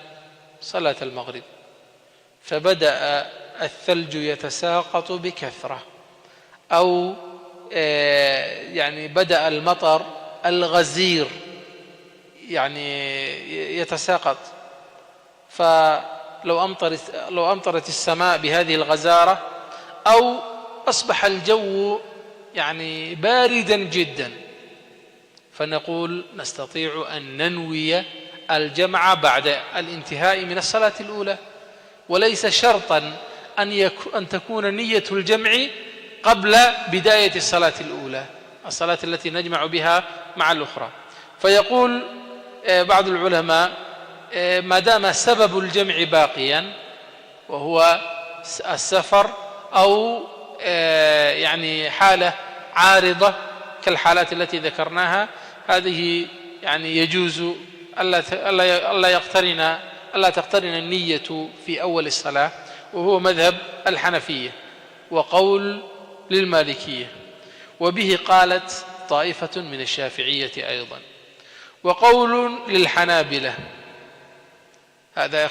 A: صلاة المغرب، فبدأ الثلج يتساقط بكثرة، أو يعني بدأ المطر الغزير يعني يتساقط، فلو أمطرت السماء بهذه الغزارة، أو أصبح الجو يعني باردا جدا، فنقول نستطيع أن ننوي الجمع بعد الانتهاء من الصلاة الأولى. وليس شرطا أن تكون نية الجمع قبل بداية الصلاة الأولى، الصلاة التي نجمع بها مع الأخرى. فيقول بعض العلماء: ما دام سبب الجمع باقيا وهو السفر، أو يعني حالة عارضة كالحالات التي ذكرناها، هذه يعني يجوز ألا تقترن النية في أول الصلاة، وهو مذهب الحنفية وقول للمالكية، وبه قالت طائفة من الشافعية أيضا، وقول للحنابلة. هذا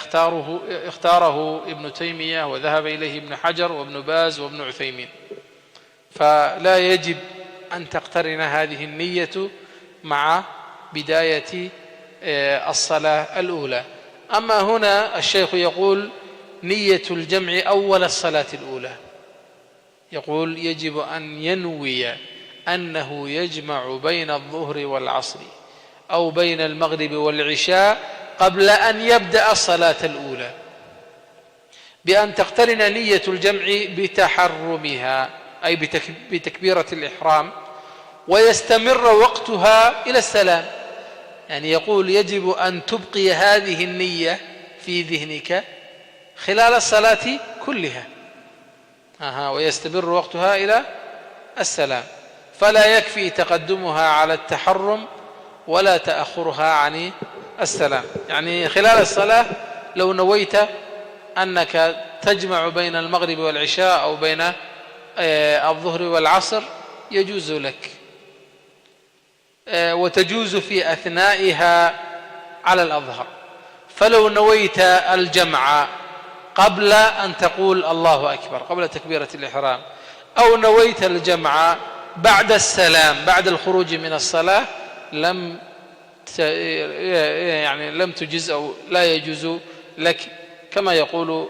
A: اختاره ابن تيمية وذهب إليه ابن حجر وابن باز وابن عثيمين. فلا يجب أن تقترن هذه النية مع بداية الصلاة الأولى. أما هنا الشيخ يقول: نية الجمع أول الصلاة الأولى، يقول يجب أن ينوي أنه يجمع بين الظهر والعصر أو بين المغرب والعشاء قبل أن يبدأ الصلاة الأولى، بأن تقترن نية الجمع بتحرمها، أي بتكبيرة الإحرام، ويستمر وقتها إلى السلام. يعني يقول يجب أن تبقي هذه النية في ذهنك خلال الصلاة كلها، ويستمر وقتها إلى السلام، فلا يكفي تقدمها على التحرم ولا تأخرها عن السلام. يعني خلال الصلاة لو نويت أنك تجمع بين المغرب والعشاء أو بين الظهر والعصر يجوز لك، وتجوز في أثنائها على الأظهر. فلو نويت الجمع قبل أن تقول الله أكبر، قبل تكبيرة الإحرام، أو نويت الجمع بعد السلام بعد الخروج من الصلاة، لم تجز أو لا يجوز لك كما يقول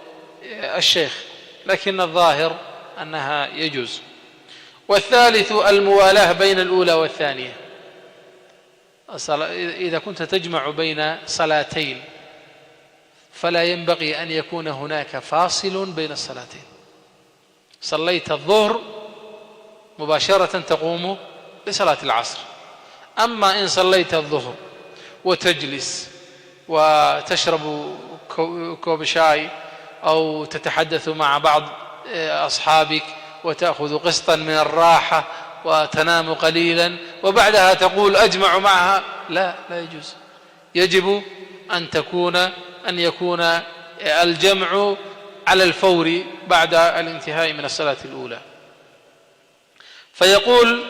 A: الشيخ، لكن الظاهر أنها يجوز. والثالث الموالاة بين الأولى والثانية. إذا كنت تجمع بين صلاتين فلا ينبغي أن يكون هناك فاصل بين الصلاتين. صليت الظهر مباشرة تقوم لصلاة العصر، أما إن صليت الظهر وتجلس وتشرب كوب شاي أو تتحدث مع بعض أصحابك وتأخذ قسطا من الراحة وتنام قليلا وبعدها تقول أجمع معها، لا يجوز. يجب أن يكون الجمع على الفور بعد الانتهاء من الصلاة الأولى. فيقول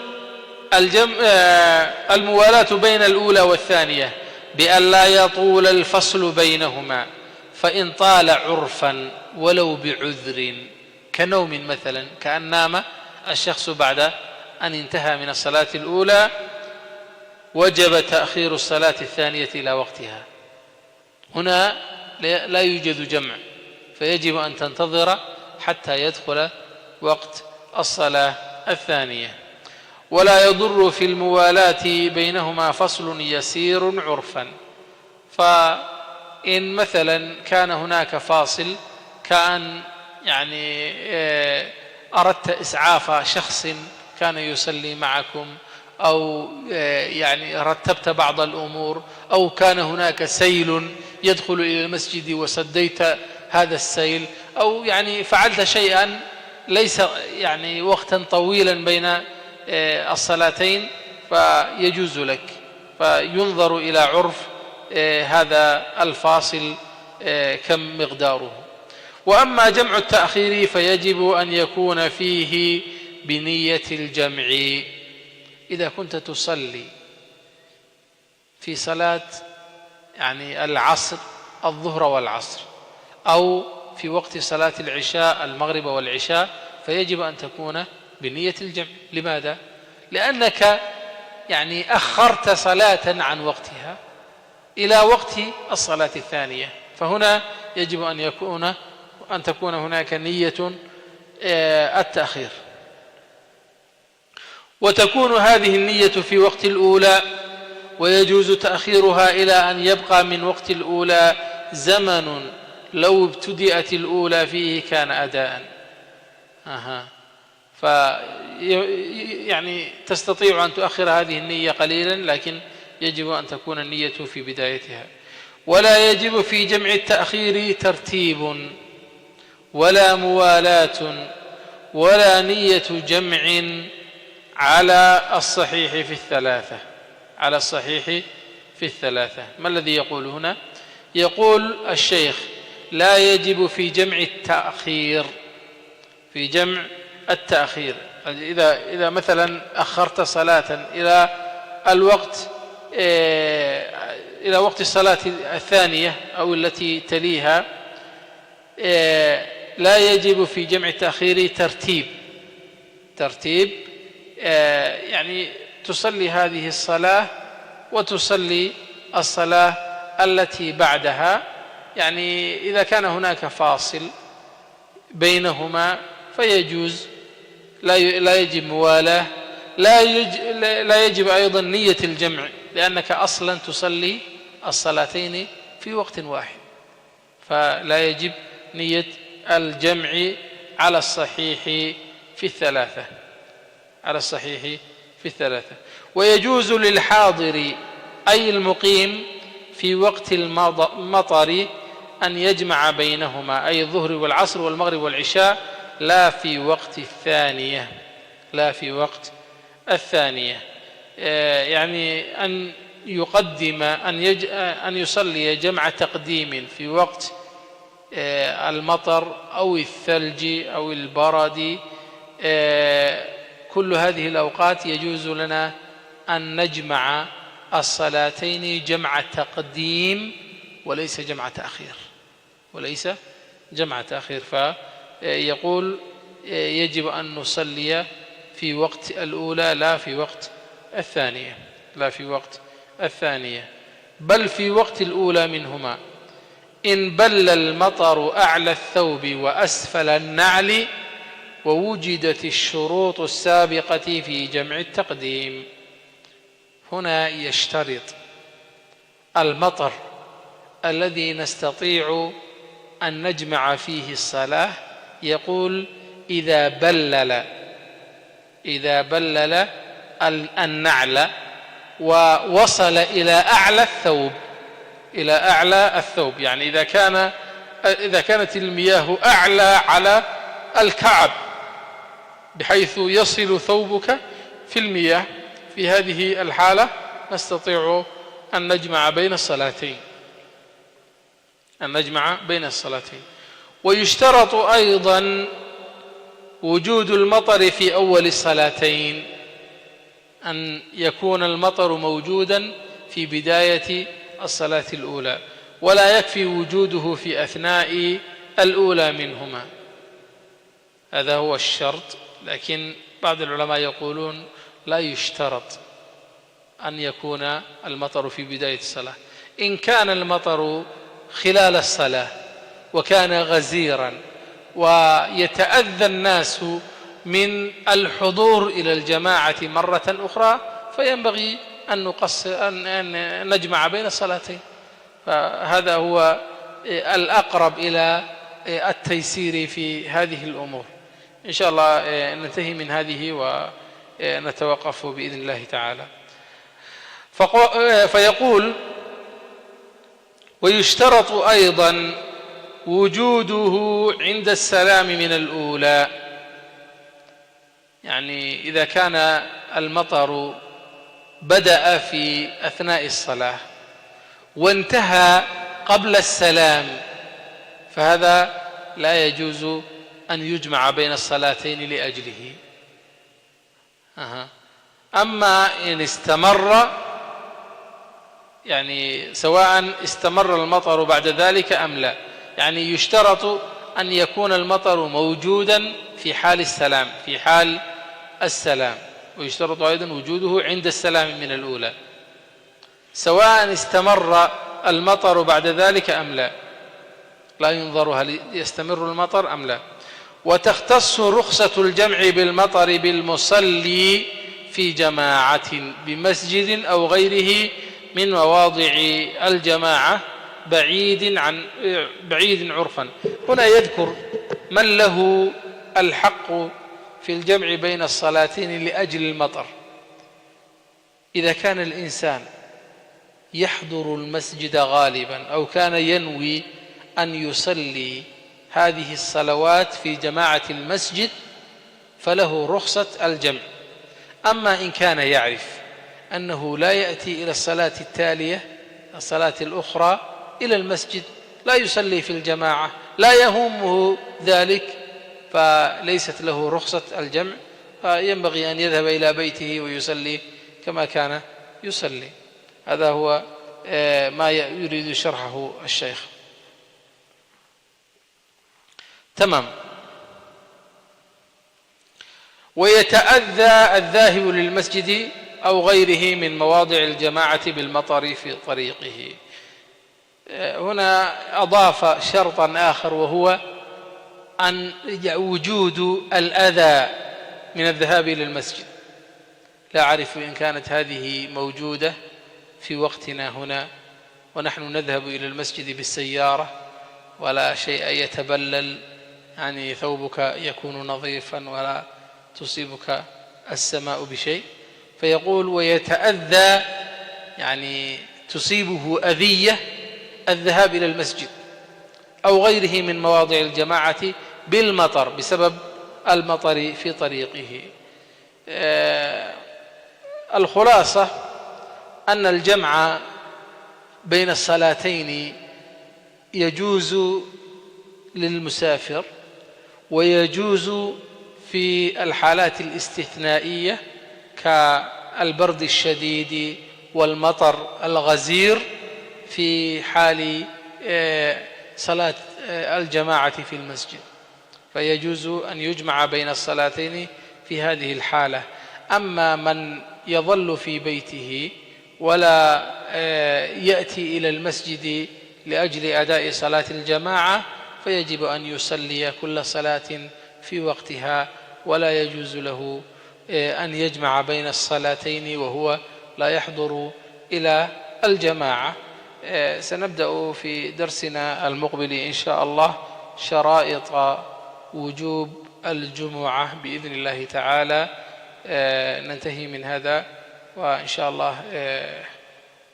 A: الموالاة بين الأولى والثانية بأن لا يطول الفصل بينهما، فإن طال عرفا ولو بعذر كنوم مثلا، كأن نام الشخص بعد أن انتهى من الصلاة الأولى، وجب تأخير الصلاة الثانية إلى وقتها. هنا لا يوجد جمع، فيجب أن تنتظر حتى يدخل وقت الصلاة الثانية. ولا يضر في الموالاة بينهما فصل يسير عرفا. فإن مثلا كان هناك فاصل، كأن أردت إسعاف شخص كان يصلي معكم، أو رتبت بعض الأمور، أو كان هناك سيل يدخل إلى المسجد وسديت هذا السيل، أو فعلت شيئا ليس وقتا طويلا بين الصلاتين، فيجوز لك، فينظر إلى عرف هذا الفاصل كم مقداره. وأما جمع التأخير فيجب أن يكون فيه بنية الجمع. إذا كنت تصلي في صلاة العصر الظهر والعصر، أو في وقت صلاة العشاء المغرب والعشاء، فيجب أن تكون بنية الجمع. لماذا؟ لأنك أخرت صلاة عن وقتها إلى وقت الصلاة الثانية، فهنا يجب أن تكون هناك نية التأخير. وتكون هذه النية في وقت الأولى، ويجوز تأخيرها إلى أن يبقى من وقت الأولى زمن لو ابتدأت الأولى فيه كان أداء. تستطيع أن تؤخر هذه النية قليلا، لكن يجب أن تكون النية في بدايتها. ولا يجب في جمع التأخير ترتيب ولا موالاة ولا نية جمع على الصحيح في الثلاثة. ما الذي يقول هنا؟ يقول الشيخ: لا يجب في جمع التأخير إذا مثلا أخرت صلاة إلى وقت الصلاة الثانية أو التي تليها، لا يجب في جمع التأخير ترتيب تصلي هذه الصلاة وتصلي الصلاة التي بعدها. إذا كان هناك فاصل بينهما فيجوز، لا يجب موالاه، لا يجب أيضا نية الجمع، لأنك أصلا تصلي الصلاتين في وقت واحد، فلا يجب نية الجمع على الصحيح في الثلاثة. ويجوز للحاضر أي المقيم في وقت المطر أن يجمع بينهما، أي الظهر والعصر والمغرب والعشاء، لا في وقت الثانية. أن يقدم أن يصلي جمع تقديم في وقت المطر أو الثلج أو البرد، كل هذه الأوقات يجوز لنا أن نجمع الصلاتين جمع تقديم وليس جمع تأخير. فيقول يجب أن نصلي في وقت الأولى لا في وقت الثانية، بل في وقت الأولى منهما، إن بل المطر أعلى الثوب وأسفل النعل ووجدت الشروط السابقة في جمع التقديم. هنا يشترط المطر الذي نستطيع أن نجمع فيه الصلاة، يقول إذا بلل النعل ووصل إلى أعلى الثوب، يعني إذا كانت المياه أعلى على الكعب بحيث يصل ثوبك في المياه، في هذه الحالة نستطيع أن نجمع بين الصلاتين. ويشترط أيضا وجود المطر في أول الصلاتين، أن يكون المطر موجودا في بداية الصلاة الأولى، ولا يكفي وجوده في أثناء الأولى منهما. هذا هو الشرط. لكن بعض العلماء يقولون لا يشترط أن يكون المطر في بداية الصلاة. إن كان المطر خلال الصلاة وكان غزيرا ويتأذى الناس من الحضور إلى الجماعة مرة أخرى، فينبغي أن نجمع بين الصلاتين. فهذا هو الأقرب إلى التيسير في هذه الأمور. إن شاء الله ننتهي من هذه ونتوقف بإذن الله تعالى. فيقول ويشترط أيضا وجوده عند السلام من الأولى، يعني إذا كان المطر بدأ في أثناء الصلاة وانتهى قبل السلام، فهذا لا يجوز أن يجمع بين الصلاتين لأجله. أما إن استمر، يعني سواء استمر المطر بعد ذلك أم لا، يعني يشترط أن يكون المطر موجودا في حال السلام، ويشترط أيضا وجوده عند السلام من الأولى، سواء استمر المطر بعد ذلك أم لا. لا ينظر هل يستمر المطر أم لا. وتختص رخصة الجمع بالمطر بالمصلي في جماعة بمسجد أو غيره من مواضع الجماعة بعيد عرفا. هنا يذكر من له الحق في الجمع بين الصلاتين لأجل المطر. إذا كان الإنسان يحضر المسجد غالبا أو كان ينوي أن يصلي هذه الصلوات في جماعة المسجد فله رخصة الجمع. أما إن كان يعرف أنه لا يأتي إلى الصلاة التالية، الصلاة الأخرى، إلى المسجد، لا يصلي في الجماعة، لا يهمه ذلك، فليست له رخصة الجمع، فينبغي أن يذهب إلى بيته ويصلي كما كان يصلي. هذا هو ما يريد شرحه الشيخ. تمام. ويتأذى الذاهب للمسجد أو غيره من مواضع الجماعة بالمطر في طريقه. هنا أضاف شرطا آخر، وهو أن وجود الأذى من الذهاب إلى المسجد. لا أعرف إن كانت هذه موجودة في وقتنا هنا ونحن نذهب إلى المسجد بالسيارة ولا شيء يتبلل، يعني ثوبك يكون نظيفا ولا تصيبك السماء بشيء. فيقول ويتأذى، يعني تصيبه أذية الذهاب إلى المسجد أو غيره من مواضع الجماعة بالمطر، بسبب المطر في طريقه. الخلاصة أن الجمع بين الصلاتين يجوز للمسافر ويجوز في الحالات الاستثنائية كالبرد الشديد والمطر الغزير في حال صلاة الجماعة في المسجد، فيجوز أن يجمع بين الصلاتين في هذه الحالة. أما من يظل في بيته ولا يأتي إلى المسجد لأجل أداء صلاة الجماعة فيجب أن يصلي كل صلاة في وقتها، ولا يجوز له أن يجمع بين الصلاتين وهو لا يحضر إلى الجماعة. سنبدأ في درسنا المقبل إن شاء الله شرائط وجوب الجمعة بإذن الله تعالى. ننتهي من هذا، وإن شاء الله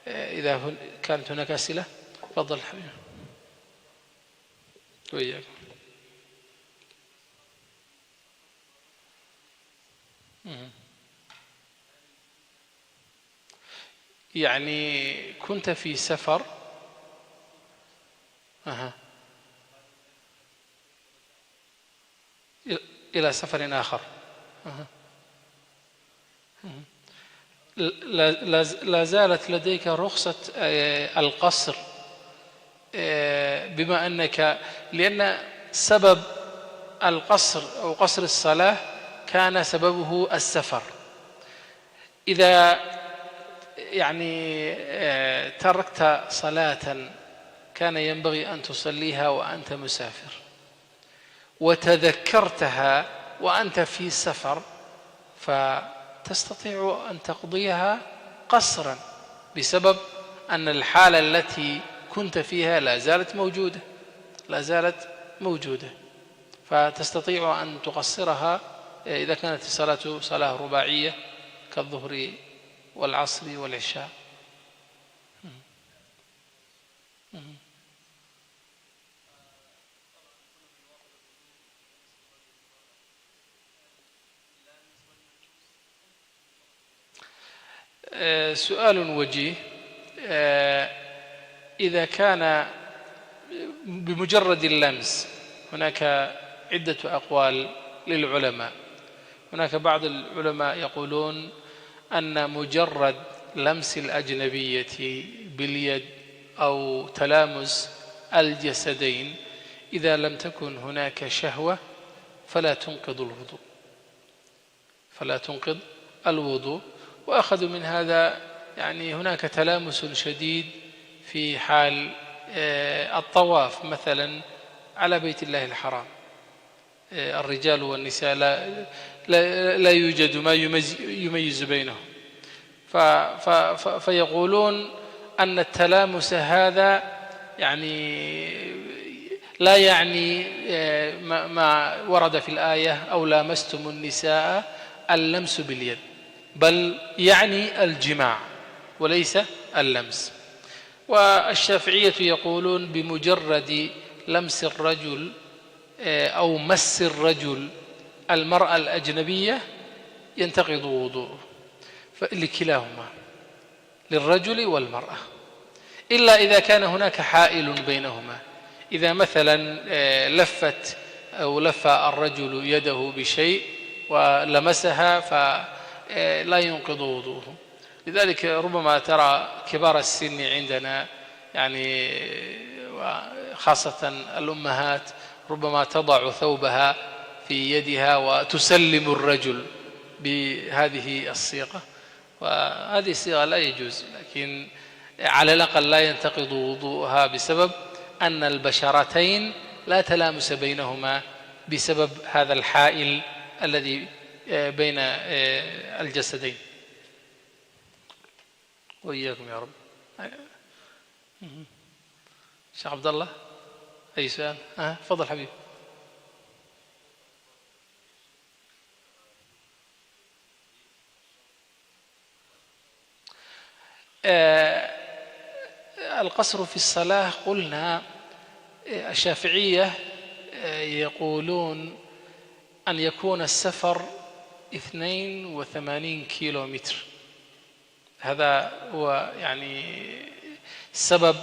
A: إذا كانت هناك أسئلة تفضل حبيبي. وإياك. يعني كنت في سفر إلى سفر آخر لا زالت لديك رخصة القصر، بما أنك، لأن سبب القصر أو قصر الصلاة كان سببه السفر. إذا يعني تركت صلاة كان ينبغي أن تصليها وأنت مسافر وتذكرتها وأنت في سفر، فتستطيع أن تقضيها قصرا بسبب أن الحالة التي كنت فيها لا زالت موجودة، فتستطيع أن تقصرها إذا كانت الصلاة صلاة رباعية كالظهر والعصر والعشاء. سؤال وجيه. إذا كان بمجرد اللمس، هناك عدة أقوال للعلماء. هناك بعض العلماء يقولون أن مجرد لمس الأجنبية باليد أو تلامس الجسدين إذا لم تكن هناك شهوة فلا تنقض الوضوء. وأخذوا من هذا يعني هناك تلامس شديد في حال الطواف مثلا على بيت الله الحرام، الرجال والنساء لا يوجد ما يميز بينهم، فيقولون أن التلامس هذا يعني لا يعني ما ورد في الآية أو لامستم النساء اللمس باليد، بل يعني الجماع وليس اللمس. والشافعية يقولون بمجرد لمس الرجل أو مس الرجل المرأة الأجنبية ينتقض وضوءه، لكلاهما للرجل والمرأة، إلا إذا كان هناك حائل بينهما. إذا مثلا لف الرجل يده بشيء ولمسها فلا ينقض وضوءه. لذلك ربما ترى كبار السن عندنا يعني خاصة الأمهات ربما تضع ثوبها في يدها وتسلم الرجل بهذه الصيغة، وهذه الصيغة لا يجوز، لكن على الأقل لا ينتقض وضوءها بسبب أن البشرتين لا تلامس بينهما بسبب هذا الحائل الذي بين الجسدين. وإياكم يا رب. شيخ عبد الله أي سؤال؟ تفضل حبيبي. القصر في الصلاة قلنا الشافعية يقولون أن يكون السفر 82 كيلومتر، هذا هو يعني السبب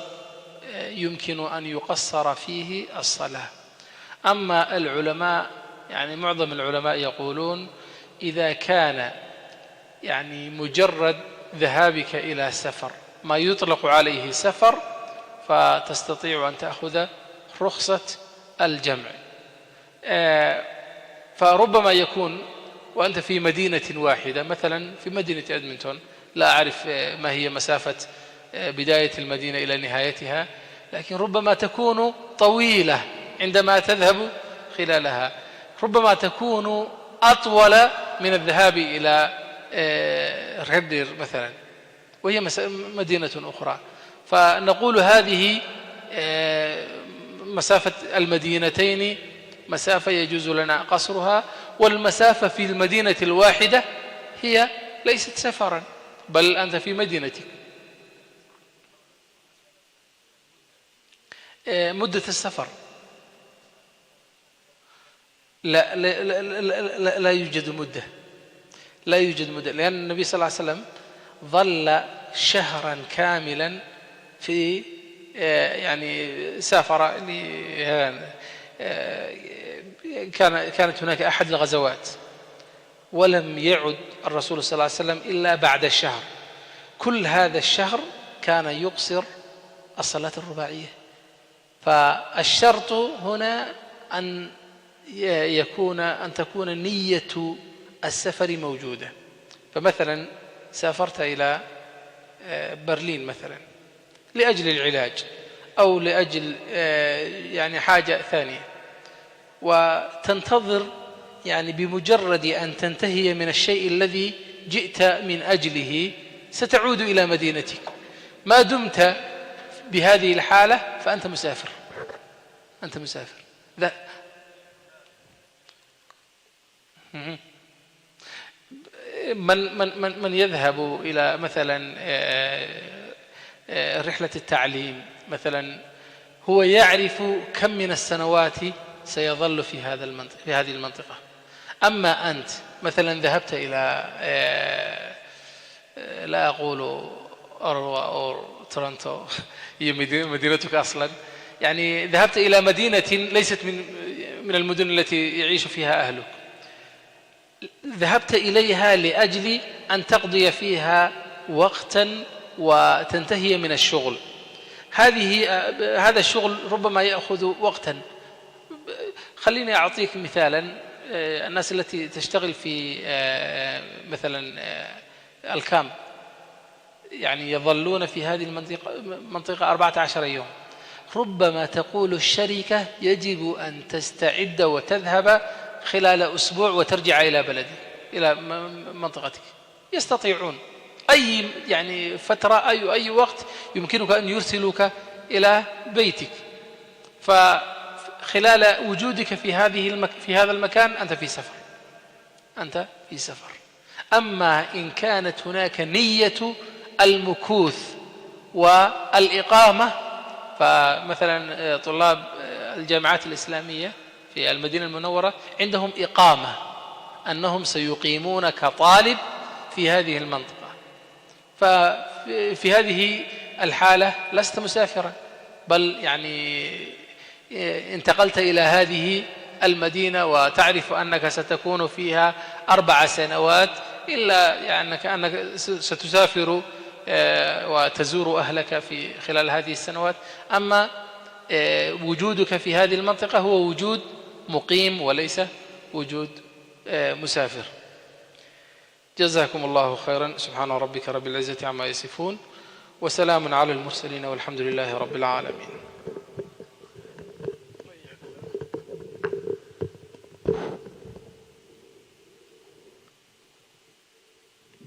A: يمكن أن يقصر فيه الصلاة. أما العلماء يعني معظم العلماء يقولون إذا كان يعني مجرد ذهابك إلى سفر ما يطلق عليه سفر فتستطيع أن تأخذ رخصة الجمع. فربما يكون وأنت في مدينة واحدة، مثلا في مدينة أدمنتون، لا أعرف ما هي مسافة بداية المدينة إلى نهايتها، لكن ربما تكون طويلة عندما تذهب خلالها، ربما تكون أطول من الذهاب إلى ريدر مثلا وهي مدينة أخرى. فنقول هذه مسافة المدينتين مسافة يجوز لنا قصرها، والمسافة في المدينة الواحدة هي ليست سفرا، بل أنت في مدينتك. مدة السفر لا يوجد مدة، لا يوجد مدة، لأن النبي صلى الله عليه وسلم ظل شهرا كاملا في يعني سافر كانت هناك أحد الغزوات ولم يعد الرسول صلى الله عليه وسلم إلا بعد الشهر. كل هذا الشهر كان يقصر الصلاة الرباعية. فالشرط هنا أن تكون نية السفر موجودة. فمثلا سافرت إلى برلين مثلا لأجل العلاج أو لأجل يعني حاجة ثانية، وتنتظر يعني بمجرد أن تنتهي من الشيء الذي جئت من أجله ستعود إلى مدينتك. ما دمت بهذه الحالة فأنت مسافر، أنت مسافر. لا من يذهب إلى مثلا رحلة التعليم مثلا هو يعرف كم من السنوات سيظل في هذه المنطقة. أما أنت مثلا ذهبت إلى لا أقول أوروا أو تورنتو هي مدينتك أصلا، يعني ذهبت إلى مدينة ليست من المدن التي يعيش فيها أهلك، ذهبت إليها لأجل أن تقضي فيها وقتا وتنتهي من الشغل. هذا الشغل ربما يأخذ وقتا. خليني أعطيك مثالا، الناس التي تشتغل في مثلا الكامب يعني يظلون في هذه المنطقة 14 يوم. ربما تقول الشركة يجب أن تستعد وتذهب خلال أسبوع وترجع إلى بلدك إلى منطقتك. يستطيعون أي يعني فترة أي وقت يمكنك أن يرسلوك إلى بيتك. فخلال وجودك في هذا المكان أنت في سفر. أما إن كانت هناك نية المكوث والإقامة، فمثلا طلاب الجامعات الإسلامية في المدينة المنورة عندهم إقامة أنهم سيقيمون كطالب في هذه المنطقة. ففي هذه الحالة لست مسافرا، بل يعني انتقلت إلى هذه المدينة وتعرف أنك ستكون فيها 4 سنوات، إلا يعني أنك ستسافر وتزور أهلك في خلال هذه السنوات. أما وجودك في هذه المنطقة هو وجود مقيم وليس وجود مسافر. جزاكم الله خيرا. سبحان ربك رب العزة عما يصفون، وسلام على المرسلين، والحمد لله رب العالمين.